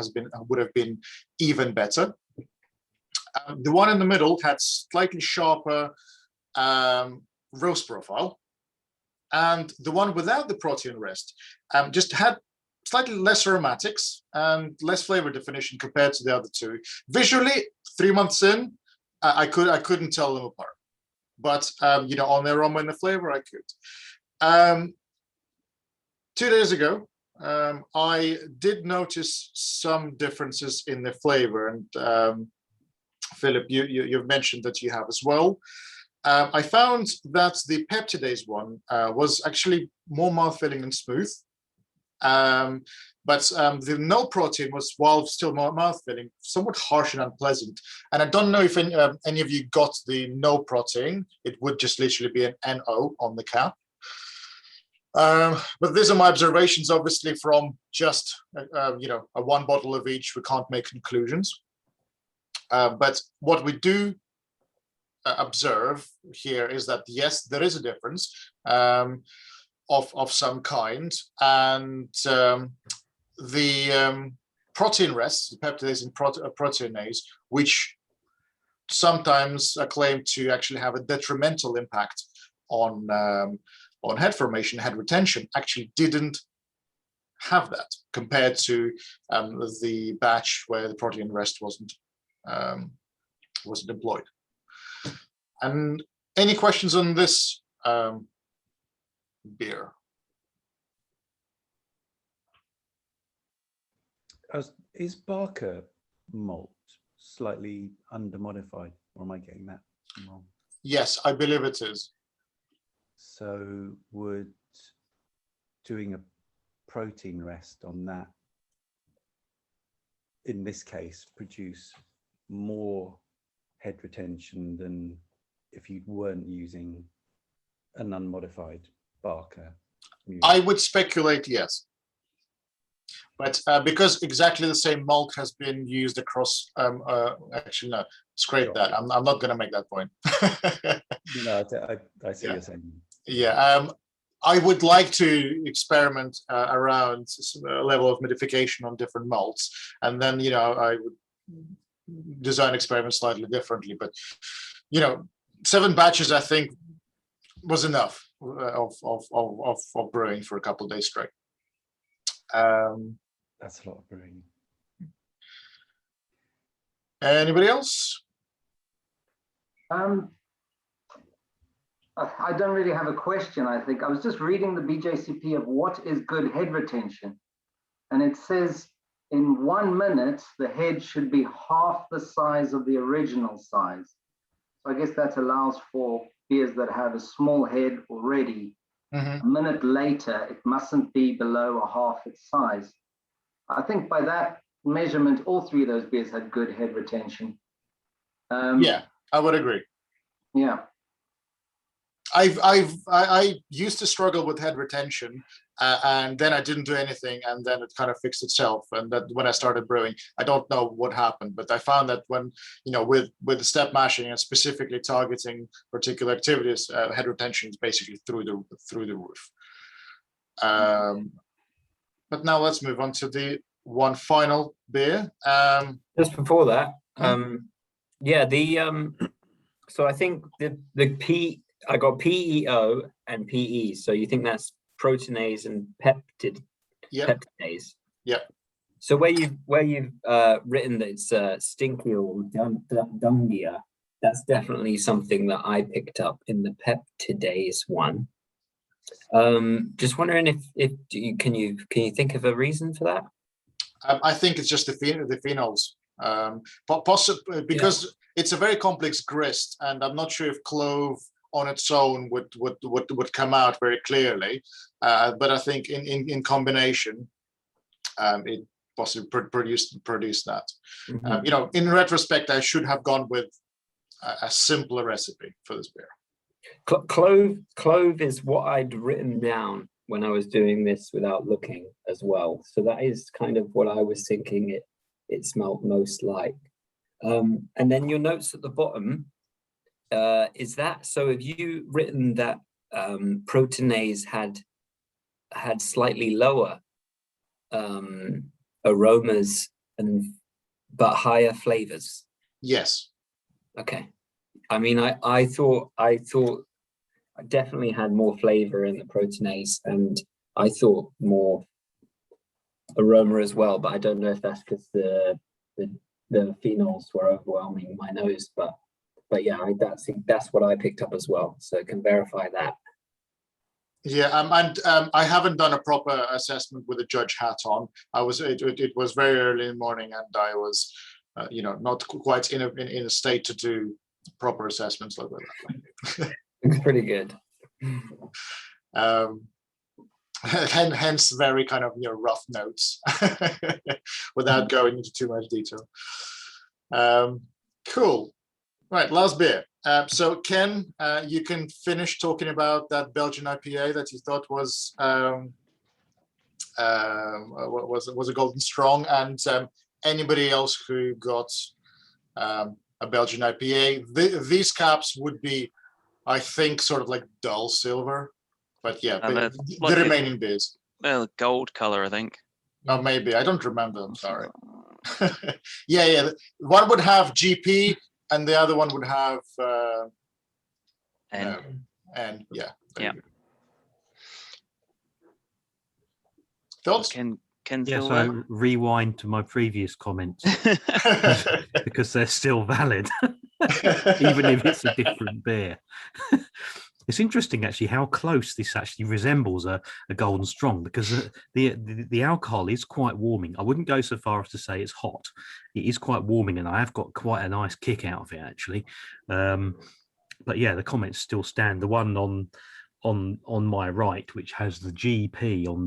would have been even better. The one in the middle had slightly sharper roast profile, and the one without the protein rest just had slightly less aromatics and less flavor definition compared to the other two. Visually, 3 months in, I couldn't tell them apart. But on the aroma and the flavor, I could. 2 days ago, I did notice some differences in the flavor, and Philip, you've mentioned that you have as well. I found that the peptidase one was actually more mouth-filling and smooth. But the no protein was, while still more mouth-filling, somewhat harsh and unpleasant. And I don't know if any of you got the no protein. It would just literally be an NO on the cap. But these are my observations, obviously, from just a one bottle of each. We can't make conclusions. But what we do observe here is that, yes, there is a difference of some kind, and the protein rest, the peptidase and proteinase, which sometimes are claimed to actually have a detrimental impact on head formation, head retention, actually didn't have that compared to the batch where the protein rest wasn't employed. And any questions on this beer? Is Barker malt slightly under-modified, or am I getting that wrong? Yes, I believe it is. So would doing a protein rest on that, in this case, produce more head retention than if you weren't using an unmodified Barker? I would speculate yes. But because exactly the same malt has been used across, actually, no, scrape Sure. that. I'm not going to make that point. No, I see what you're saying. Yeah, I would like to experiment around a level of modification on different malts, and then I would design experiments slightly differently. But 7 batches, I think, was enough of brewing for a couple of days straight. That's a lot of brewing. Anybody else? I don't really have a question, I think. I was just reading the BJCP of what is good head retention. And it says in 1 minute, the head should be half the size of the original size. So I guess that allows for beers that have a small head already. A minute later, it mustn't be below a half its size. I think by that measurement, all 3 of those beers had good head retention. Yeah, I would agree. Yeah. I used to struggle with head retention, and then I didn't do anything, and then it kind of fixed itself. And that when I started brewing, I don't know what happened, but I found that when with step mashing and specifically targeting particular activities, head retention is basically through the roof. But now let's move on to the one final beer. Just before that, so I think I got PEO and PE. So you think that's proteinase and peptidase? Yeah. So where you've written that it's stinky or dungia, that's definitely something that I picked up in the peptidase one. Just wondering if can you think of a reason for that? I think it's just the phenols, possibly because it's a very complex grist, and I'm not sure if clove on its own would come out very clearly, but I think in combination, it possibly produced that. Mm-hmm. In retrospect, I should have gone with a simpler recipe for this beer. Clove is what I'd written down when I was doing this without looking as well. So that is kind of what I was thinking it smelled most like. And then your notes at the bottom, is that, so have you written that proteinase had slightly lower aromas but higher flavors? Yes. Okay. I mean, I thought I definitely had more flavor in the proteinase, and I thought more aroma as well, but I don't know if that's because the phenols were overwhelming my nose, but yeah, that's what I picked up as well, so I can verify that. Yeah, and I haven't done a proper assessment with a judge hat on. It was very early in the morning, and I was not quite in a state to do proper assessments like that. It's pretty good. Hence very kind of rough notes without going into too much detail. Cool. Right, last beer. So Ken, you can finish talking about that Belgian IPA that you thought was a golden strong, and anybody else who got a Belgian IPA. These caps would be, I think, sort of like dull silver, but yeah, the remaining beers. Well, gold color, I think. Oh, maybe I don't remember. I'm sorry. Yeah. One would have GP, and the other one would have N. Yeah. Yeah. Thoughts? Yes, I rewind to my previous comments because they're still valid, even if it's a different beer. It's interesting actually how close this actually resembles a golden strong, because the alcohol is quite warming. I wouldn't go so far as to say it's hot. It is quite warming, and I have got quite a nice kick out of it actually. But yeah, the comments still stand. The one on my right, which has the GP on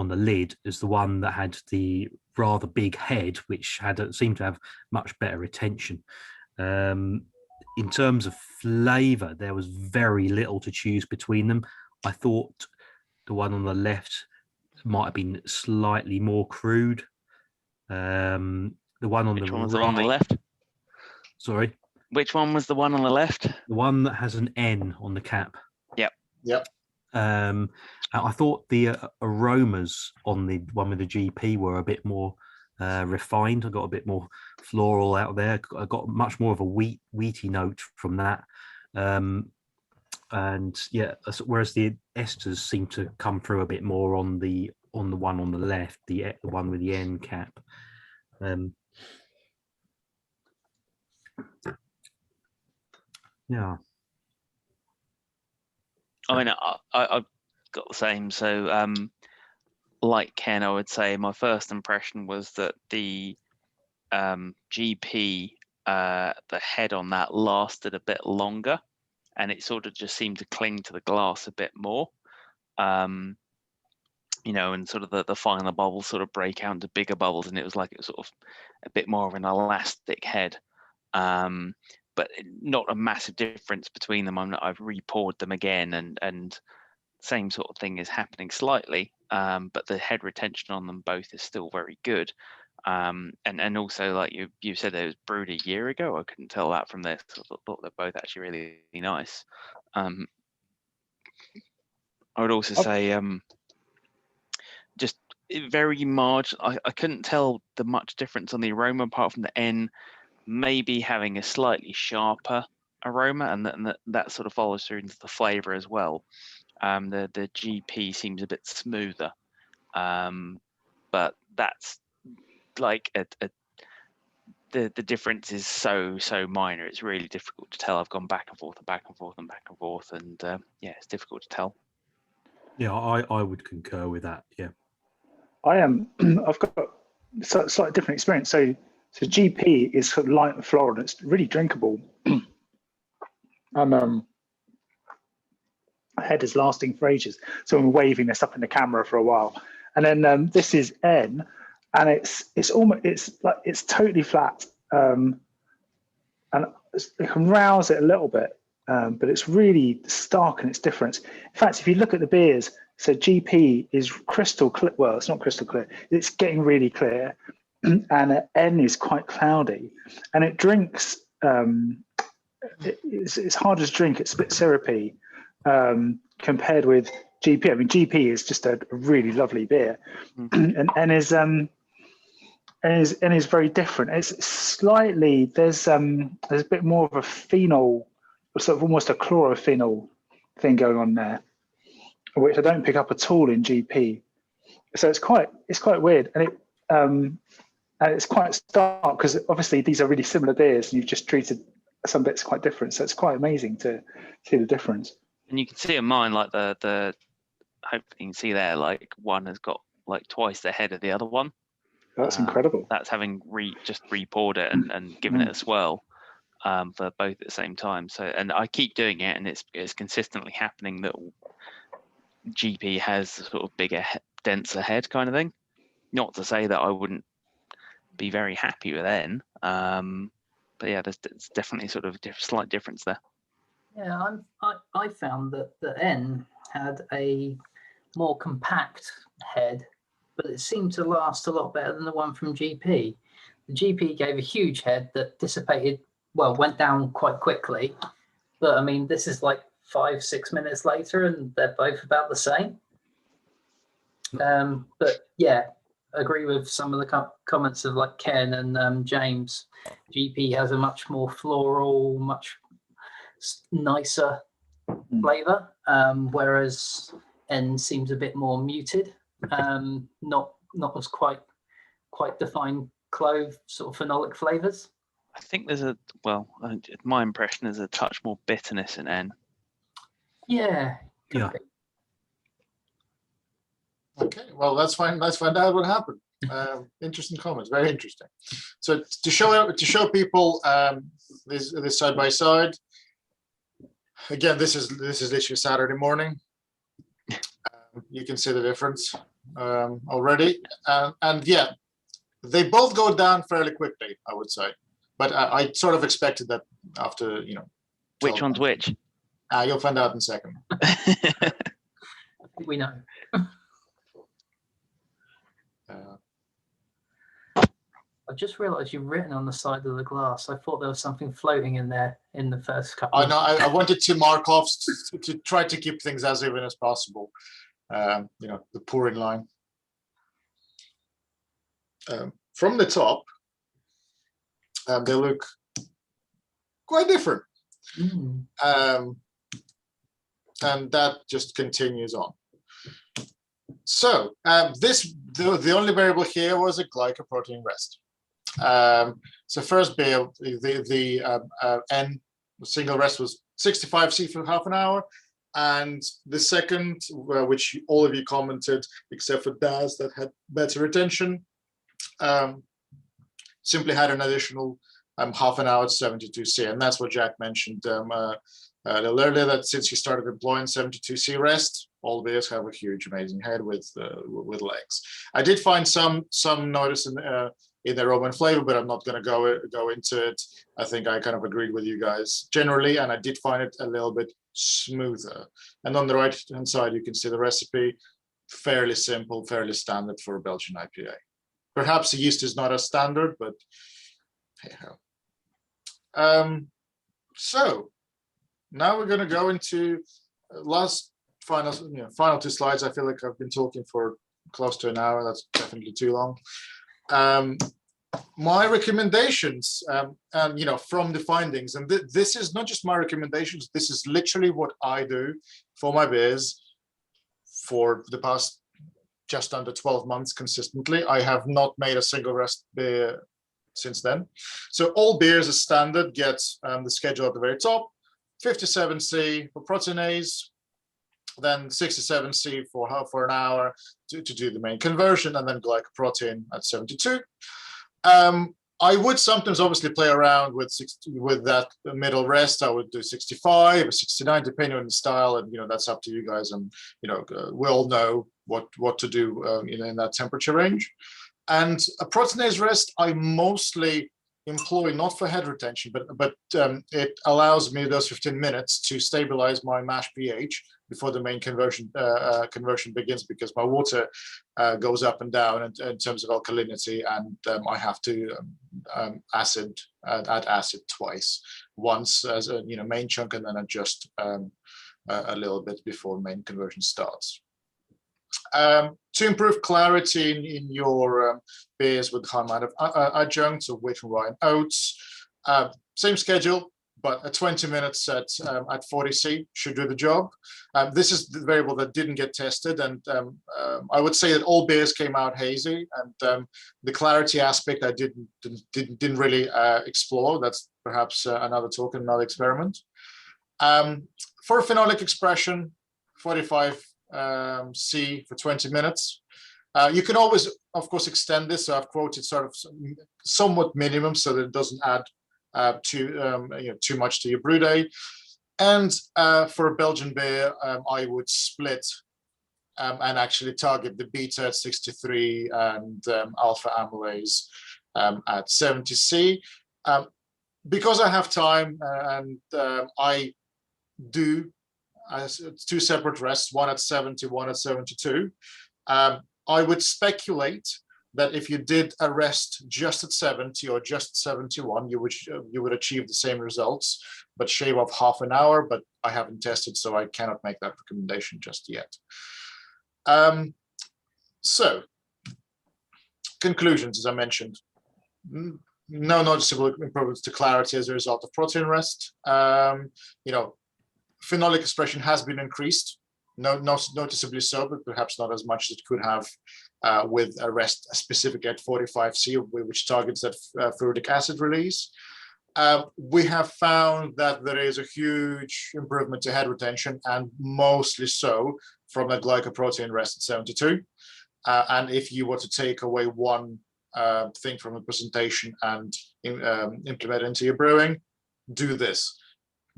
the lid, is the one that had the rather big head, which seemed to have much better retention. In terms of flavour, there was very little to choose between them. I thought the one on the left might have been slightly more crude. The one on Which the one was right, the one on the left? Sorry? Which one was the one on the left? The one that has an N on the cap. Yep. I thought the aromas on the one with the GP were a bit more refined. I got a bit more floral out there. I got much more of a wheaty note from that. And yeah, whereas the esters seem to come through a bit more on the one on the left, the one with the N cap. Yeah. I mean, I've got the same. So, like Ken, I would say my first impression was that the GP, the head on that lasted a bit longer, and it sort of just seemed to cling to the glass a bit more. And sort of the final bubbles sort of break out into bigger bubbles, and it was sort of a bit more of an elastic head. but not a massive difference between them. I've re-poured them again, and same sort of thing is happening slightly, but the head retention on them both is still very good. And also, like you said, it was brewed a year ago. I couldn't tell that from this. I thought they're both actually really nice. I would also say just very marginal. I couldn't tell the much difference on the aroma apart from the N maybe having a slightly sharper aroma, and that sort of follows through into the flavor as well. The GP seems a bit smoother, but that's like the difference is so minor. It's really difficult to tell. I've gone back and forth and back and forth and back and forth, and yeah, it's difficult to tell. Yeah, I would concur with that. Yeah, I am. I've got a slightly different experience. So GP is sort of light and floral, and it's really drinkable. And head is lasting for ages. So I'm waving this up in the camera for a while, and then this is N, and it's totally flat, and it can rouse it a little bit, but it's really stark in its difference. In fact, if you look at the beers, so GP is crystal clear. Well, it's not crystal clear. It's getting really clear, and N is quite cloudy, and it drinks. It's harder to drink. It's a bit syrupy compared with GP. I mean, GP is just a really lovely beer, and N is very different. It's slightly there's a bit more of a phenol, sort of almost a chlorophenol thing going on there, which I don't pick up at all in GP. So it's quite weird, and it's quite stark because obviously these are really similar beers, and you've just treated some bits quite different. So it's quite amazing to see the difference. And you can see in mine, like the hopefully you can see there, like one has got like twice the head of the other one. That's incredible. That's having just re-poured it and given it a swirl for both at the same time. So, and I keep doing it, and it's consistently happening that GP has sort of bigger, denser head kind of thing. Not to say that I wouldn't be very happy with N, but yeah, there's definitely sort of a slight difference there. Yeah, I found that the N had a more compact head, but it seemed to last a lot better than the one from GP. The GP gave a huge head that dissipated, well, went down quite quickly. But I mean, this is like 5-6 minutes later, and they're both about the same. But yeah, agree with some of the comments of like Ken and James. GP has a much more floral, much nicer flavor, whereas N seems a bit more muted, not as quite defined clove sort of phenolic flavors. I think there's my impression is a touch more bitterness in N. Yeah. Yeah. Okay, well, let's find out what happened. Interesting comments, very interesting. So to show people this side by side. Again, this is literally Saturday morning. You can see the difference already, and yeah, they both go down fairly quickly, I would say. But I sort of expected that after, you know. Which one's which? You'll find out in a second. We know. I just realised you've written on the side of the glass. I thought there was something floating in there in the first couple. I know. I wanted to mark off to try to keep things as even as possible. You know, the pouring line. From the top, they look quite different. And that just continues on. So the only variable here was a glycoprotein rest. So first beer, the N single rest was 65 C for half an hour, and the second, which all of you commented except for Daz, that had better retention, simply had an additional half an hour at 72 C, and that's what Jack mentioned a little earlier, that since he started employing 72 C rest, all beers have a huge, amazing head with legs. I did find some notice in aroma and flavor, but I'm not going to go into it. I think I kind of agreed with you guys generally, and I did find it a little bit smoother. And on the right-hand side, you can see the recipe, fairly simple, fairly standard for a Belgian IPA. Perhaps the yeast is not as standard, but hey ho. So now we're going to go into final two slides. I feel like I've been talking for close to an hour. That's definitely too long. My recommendations, and from the findings, and this is not just my recommendations. This is literally what I do for my beers for the past just under 12 months consistently. I have not made a single rest beer since then. So all beers as standard get the schedule at the very top, 57C for proteinase, then 67C for an hour to do the main conversion, and then glycoprotein at 72. I would sometimes obviously play around with that middle rest. I would do 65 or 69, depending on the style, and that's up to you guys. And we all know what to do in that temperature range. And a proteinase rest, I mostly employ not for head retention, but it allows me those 15 minutes to stabilize my mash pH before the main conversion begins, because my water goes up and down in terms of alkalinity, and I have to add acid twice, once as a main chunk, and then adjust a little bit before main conversion starts. To improve clarity in your beers with high amount of adjuncts or wheat and rye and oats, same schedule, but a 20 minutes at 40C should do the job. This is the variable that didn't get tested, and I would say that all beers came out hazy, and the clarity aspect I didn't really explore. That's perhaps another talk and another experiment. For phenolic expression, 45C for 20 minutes. You can always, of course, extend this. So I've quoted sort of somewhat minimum, so that it doesn't add too much to your brew day. And for a Belgian beer, I would split and actually target the beta at 63 and alpha amylase at 70C. Because I have time, and I do two separate rests, one at 70, one at 72. I would speculate that if you did a rest just at 70 or just 71, you would achieve the same results, but shave off half an hour. But I haven't tested, so I cannot make that recommendation just yet. So, conclusions, as I mentioned. No noticeable improvements to clarity as a result of protein rest. Phenolic expression has been increased, noticeably so, but perhaps not as much as it could have with a rest specific at 45C, which targets that ferritic acid release. We have found that there is a huge improvement to head retention, and mostly so from a glycoprotein rest at 72. And if you were to take away one thing from the presentation and implement it into your brewing, do this.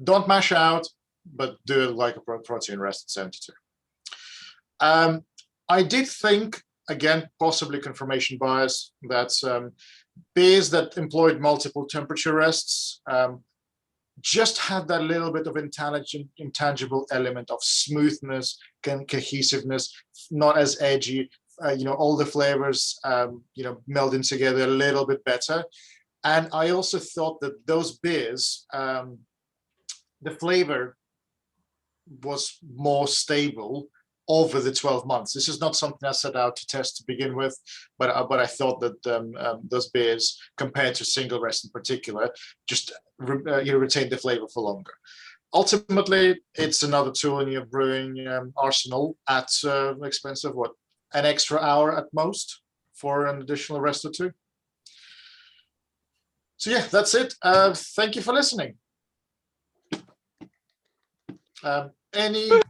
Don't mash out, but do it like a protein rest at 72. I did think, again, possibly confirmation bias, that beers that employed multiple temperature rests just had that little bit of intangible element of smoothness, cohesiveness, not as edgy. All the flavors, melding together a little bit better. And I also thought that those beers, the flavor was more stable over the 12 months. This is not something I set out to test to begin with, but I thought that those beers, compared to single rest in particular, just retained the flavor for longer. Ultimately, it's another tool in your brewing arsenal at the expense of what? An extra hour at most for an additional rest or two. So yeah, that's it. Thank you for listening. Any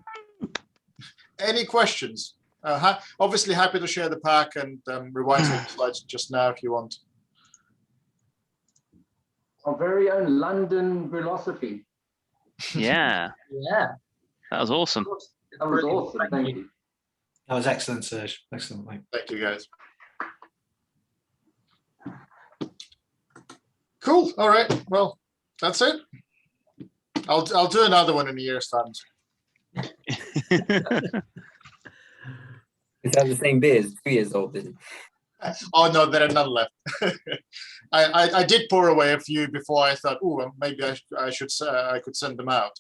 questions? Obviously happy to share the pack and rewind some slides just now if you want. Our very own London philosophy. Yeah. Yeah. That was awesome. That was awesome. Thank you. That was excellent, Serge. Excellent, mate. Thank you, guys. Cool. All right. Well, that's it. I'll do another one in a year's time. Is that the same beer? It's 2 years old, isn't it? Oh no, there are none left. I did pour away a few before I thought, oh, maybe I could send them out.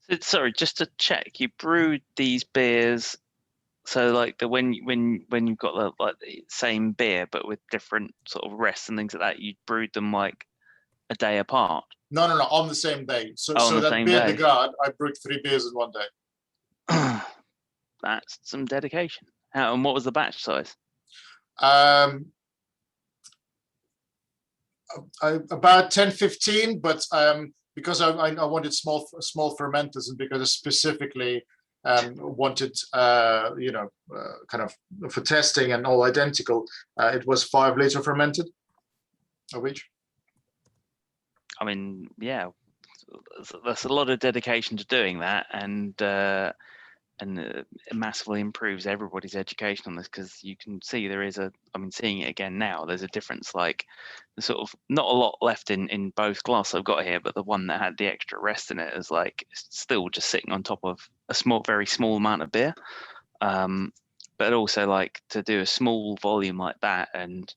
So, sorry, just to check, you brewed these beers. So like when you've got the same beer but with different sort of rests and things like that, you brewed them like a day apart. No, on the same day. So on the that same beer day. de garde, I brewed 3 beers in one day. That's some dedication. And what was the batch size? About 10-15, but because I wanted small fermenters, and because I specifically wanted kind of for testing and all identical, it was 5 liter fermented of each. I mean, yeah, that's a lot of dedication to doing that, and it massively improves everybody's education on this, because you can see there is seeing it again now, there's a difference. Like there's sort of not a lot left in both glasses I've got here, but the one that had the extra rest in it is like still just sitting on top of a very small amount of beer. But also, like, to do a small volume like that, and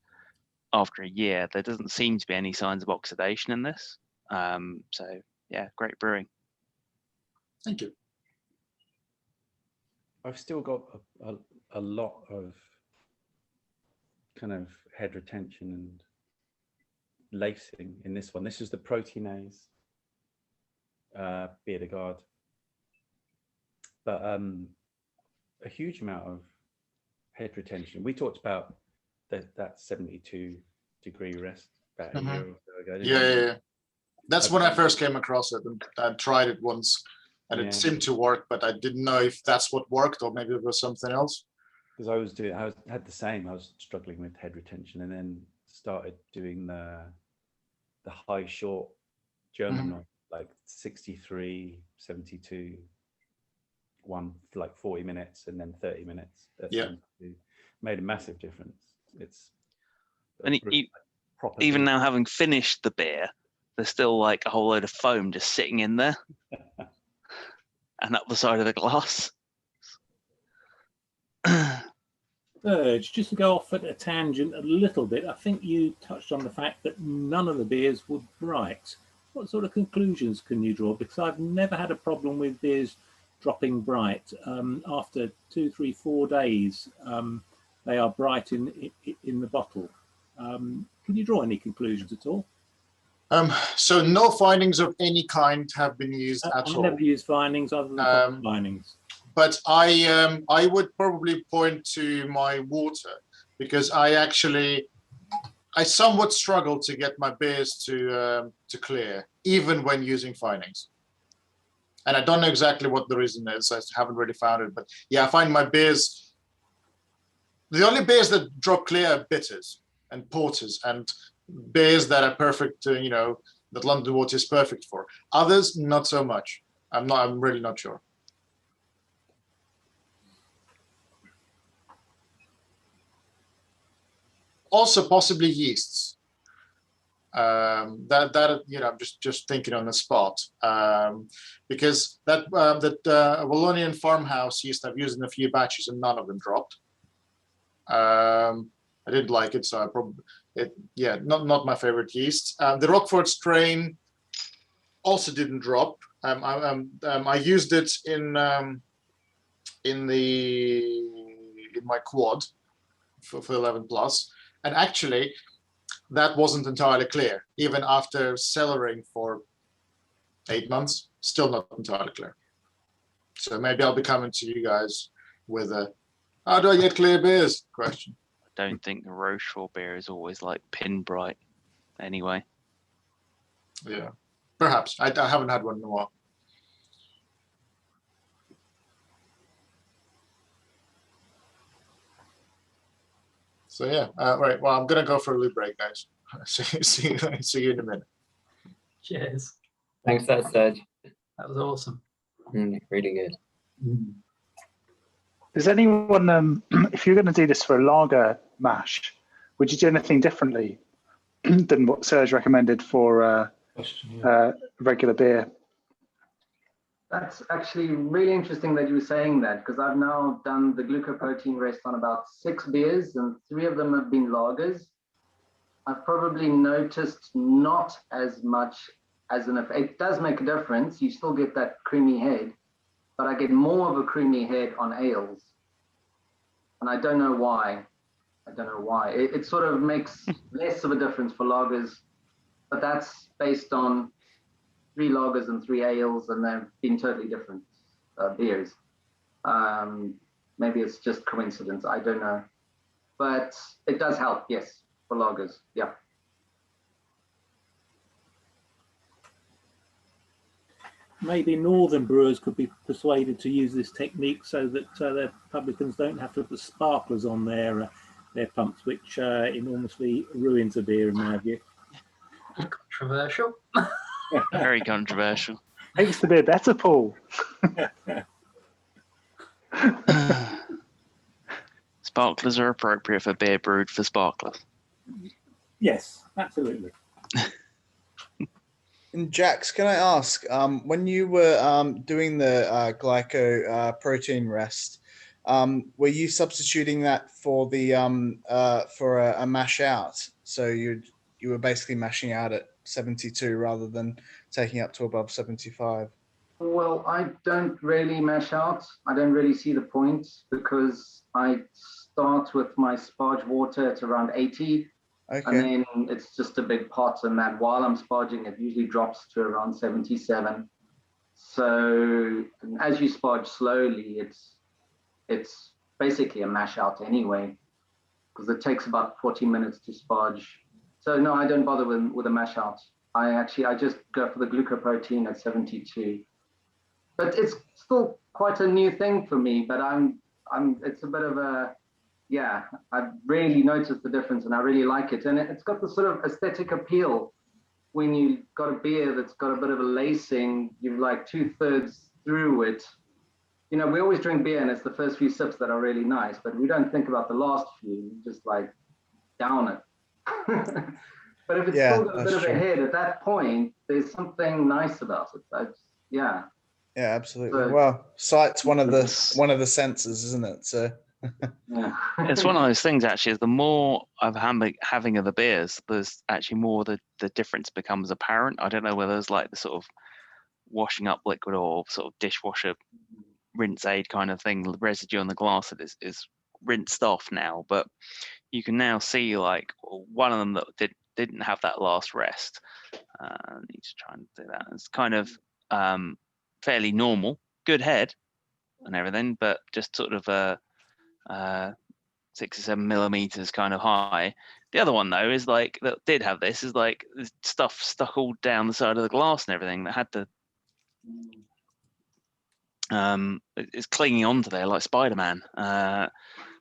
after a year, there doesn't seem to be any signs of oxidation in this. So yeah, great brewing. Thank you. I've still got a lot of kind of head retention and lacing in this one. This is the Proteinase beer de garde, but a huge amount of head retention. We talked about that 72-degree rest about a year or so ago. Yeah. That's when I first came across it, and I tried it once. And it seemed to work, but I didn't know if that's what worked or maybe it was something else. Because I had the same. I was struggling with head retention, and then started doing the high short German, like 63, 72, one for like 40 minutes and then 30 minutes. That made a massive difference. It's and even now, having finished the beer, there's still like a whole load of foam just sitting in there. And up the side of the glass. Serge, just to go off at a tangent a little bit, I think you touched on the fact that none of the beers were bright. What sort of conclusions can you draw? Because I've never had a problem with beers dropping bright. After 2, 3, 4 days, they are bright in the bottle. Can you draw any conclusions at all? So no findings of any kind have been used at all. I've never used findings other than findings. But I would probably point to my water, because I somewhat struggle to get my beers to clear, even when using findings. And I don't know exactly what the reason is. I haven't really found it, but yeah, I find my beers, the only beers that drop clear are bitters and porters and beers that are perfect, that London water is perfect for. Others, not so much. I'm really not sure. Also, possibly yeasts. I'm just thinking on the spot, because that Wallonian farmhouse yeast I've used in a few batches and none of them dropped. I didn't like it, so I probably not my favorite yeast. The Rockford strain also didn't drop. I used it in my quad for 11 plus, and actually that wasn't entirely clear. Even after cellaring for 8 months, still not entirely clear. So maybe I'll be coming to you guys with a "how do I get clear beers?" question. I don't think the Rochefort beer is always like pin bright anyway. Yeah, perhaps. I haven't had one in a while. So yeah, right. Well, I'm gonna go for a little break, guys. See you in a minute. Cheers. Thanks for that, Serge. That was awesome. Really good. Does anyone, if you're going to do this for a lager mash, would you do anything differently than what Serge recommended for regular beer. That's actually really interesting that you were saying that, because I've now done the Glycoprotein Rest on about 6 beers, and 3 of them have been lagers. I've probably noticed not as much as an effect. It does make a difference. You still get that creamy head, but I get more of a creamy head on ales. And I don't know why. It sort of makes less of a difference for lagers, but that's based on 3 lagers and 3 ales, and they've been totally different beers. Maybe it's just coincidence. I don't know. But it does help, yes, for lagers. Yeah. Maybe northern brewers could be persuaded to use this technique so that their publicans don't have to put sparklers on their pumps, which enormously ruins a beer in my view. Controversial. Very controversial. Makes the beer better, Paul. Sparklers are appropriate for beer brewed for sparklers. Yes, absolutely. And Jax, can I ask, when you were doing the glycoprotein rest, were you substituting that for the for a mash out? So you were basically mashing out at 72 rather than taking up to above 75. Well, I don't really mash out. I don't really see the point, because I start with my sparge water at around 80. Okay. And then it's just a big pot, and that while I'm sparging, it usually drops to around 77. So as you sparge slowly, it's basically a mash out anyway, because it takes about 40 minutes to sparge. So no, I don't bother with a mash out. I just go for the glycoprotein at 72. But it's still quite a new thing for me, but it's a bit of a, yeah, I've really noticed the difference, and I really like it. And it's got the sort of aesthetic appeal when you've got a beer that's got a bit of a lacing, you're like 2/3 through it. You know, we always drink beer and it's the first few sips that are really nice, but we don't think about the last few, just like down it. But if it's still got a bit of a head at that point, there's something nice about it. Yeah. Yeah, absolutely. So, well, sight's one of the senses, isn't it? So yeah. It's one of those things, actually, is the more I'm having of the beers, there's actually more the difference becomes apparent. I don't know whether it's like the sort of washing up liquid or sort of dishwasher rinse aid kind of thing, the residue on the glass that is rinsed off now, but you can now see like one of them that didn't have that last rest. I need to try and do that. It's kind of fairly normal, good head and everything, but just sort of 6 or 7 millimeters kind of high. The other one though is like that did have this is like stuff stuck all down the side of the glass and everything that had to it's clinging onto there like Spider-Man.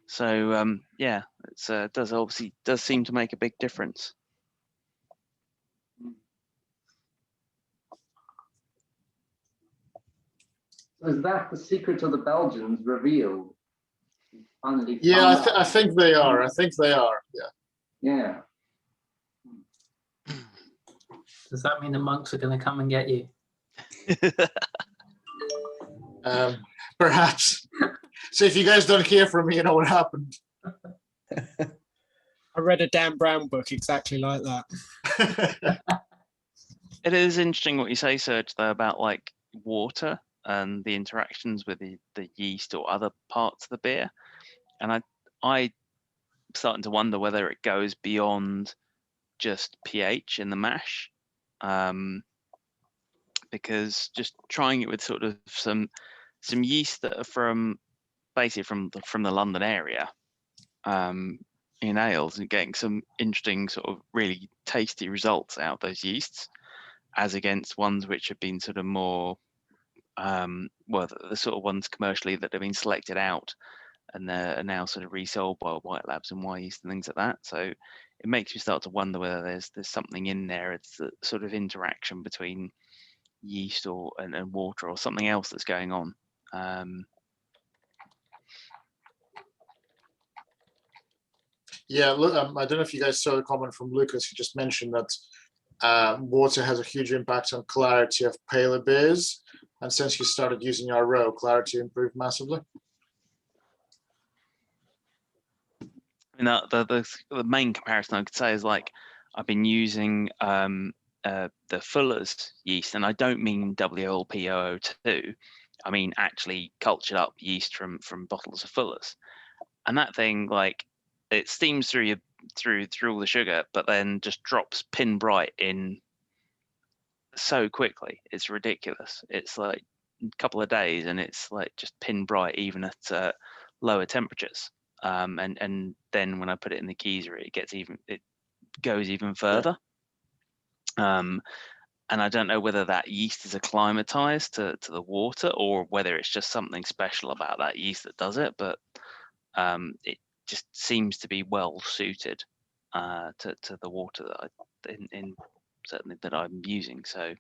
So yeah, it does seem to make a big difference. Is that the secret of the Belgians revealed? Finally Yeah, found I out. think they are. Yeah. Yeah. Does that mean the monks are going to come and get you? Perhaps. So if you guys don't hear from me, you know what happened. I read a Dan Brown book exactly like that. It is interesting what you say, Serge, though, about like water and the interactions with the yeast or other parts of the beer. And I'm starting to wonder whether it goes beyond just pH in the mash. Because just trying it with sort of some yeast that are from the London area in ales, and getting some interesting sort of really tasty results out of those yeasts, as against ones which have been sort of more the sort of ones commercially that have been selected out and are now sort of resold by White Labs and Y Yeast and things like that. So it makes you start to wonder whether there's something in there. It's the sort of interaction between yeast and water or something else that's going on. Yeah, look, I don't know if you guys saw the comment from Lucas. He just mentioned that water has a huge impact on clarity of paler beers, and since you started using RO, clarity improved massively. And the main comparison I could say is like I've been using the Fuller's yeast, and I don't mean WLP002. I mean actually cultured up yeast from bottles of Fuller's, and that thing, like, it steams through all the sugar, but then just drops pin bright in so quickly. It's ridiculous. It's like a couple of days, and it's like just pin bright even at lower temperatures. And then when I put it in the keezer, it goes even further. And I don't know whether that yeast is acclimatized to the water, or whether it's just something special about that yeast that does it. But it just seems to be well suited to the water that certainly that I'm using. So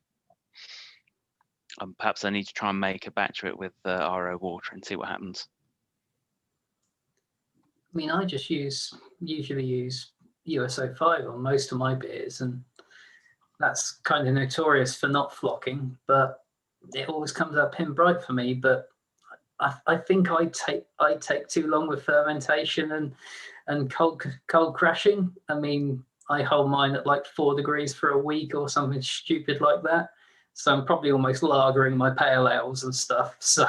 perhaps I need to try and make a batch of it with RO water and see what happens. I mean, I just usually use USO5 on most of my beers, and that's kind of notorious for not flocking, but it always comes out pin bright for me. But I think I take too long with fermentation and cold crashing. I mean, I hold mine at like 4 degrees for a week or something stupid like that. So I'm probably almost lagering my pale ales and stuff. So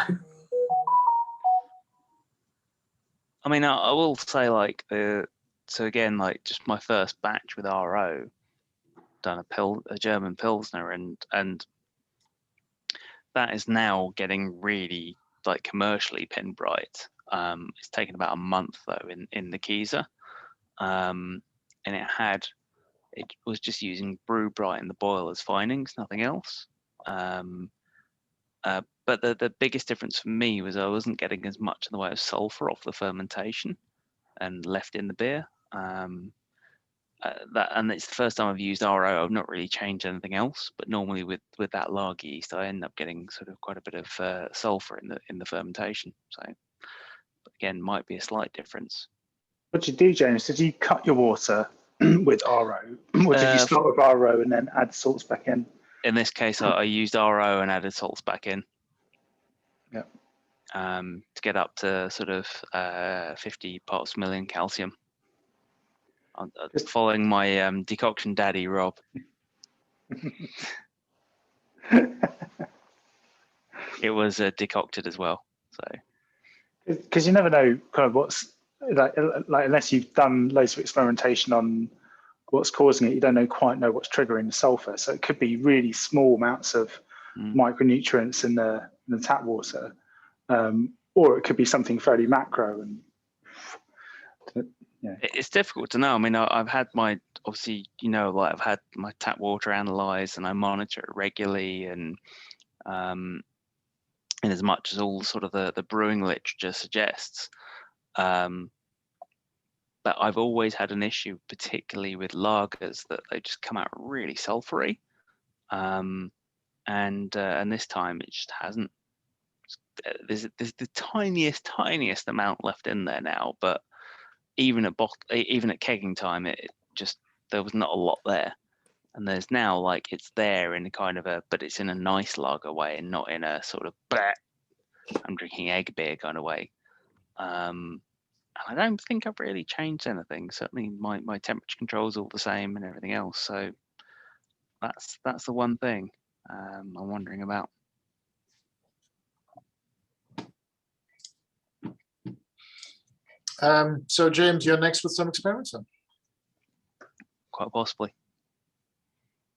I mean, I will say, like, so again, like, just my first batch with RO, done a German Pilsner, and that is now getting really, like, commercially pin bright. It's taken about a month though in the keezer, and it was just using brew bright in the boil as finings, nothing else. But the biggest difference for me was I wasn't getting as much in the way of sulfur off the fermentation and left in the beer. And it's the first time I've used RO. I've not really changed anything else, but normally with that lager yeast, I end up getting sort of quite a bit of sulfur in the fermentation. So, but again, might be a slight difference. What did you do, James? Did you cut your water with RO, or did you start with RO and then add salts back in? In this case, I used RO and added salts back in. Yeah. To get up to sort of 50 parts per million calcium. I'm following my decoction daddy, Rob. It was decocted as well. So, because you never know kind of what's like unless you've done loads of experimentation on what's causing it, you don't quite know what's triggering the sulfur. So it could be really small amounts of micronutrients in the tap water, or it could be something fairly macro. And yeah, it's difficult to know. I mean, I've had my, obviously, like I've had my tap water analyzed, and I monitor it regularly, and in as much as all sort of the brewing literature suggests. But I've always had an issue, particularly with lagers, that they just come out really sulfury, and this time it just hasn't. There's the tiniest amount left in there now, but even at kegging time, it just, there was not a lot there, and there's now, like, it's there in a kind of but it's in a nice lager way and not in a sort of I'm drinking egg beer kind of way. I don't think I've really changed anything. Certainly my temperature control is all the same and everything else. So that's the one thing I'm wondering about. So James, you're next with some experiments then? Quite possibly.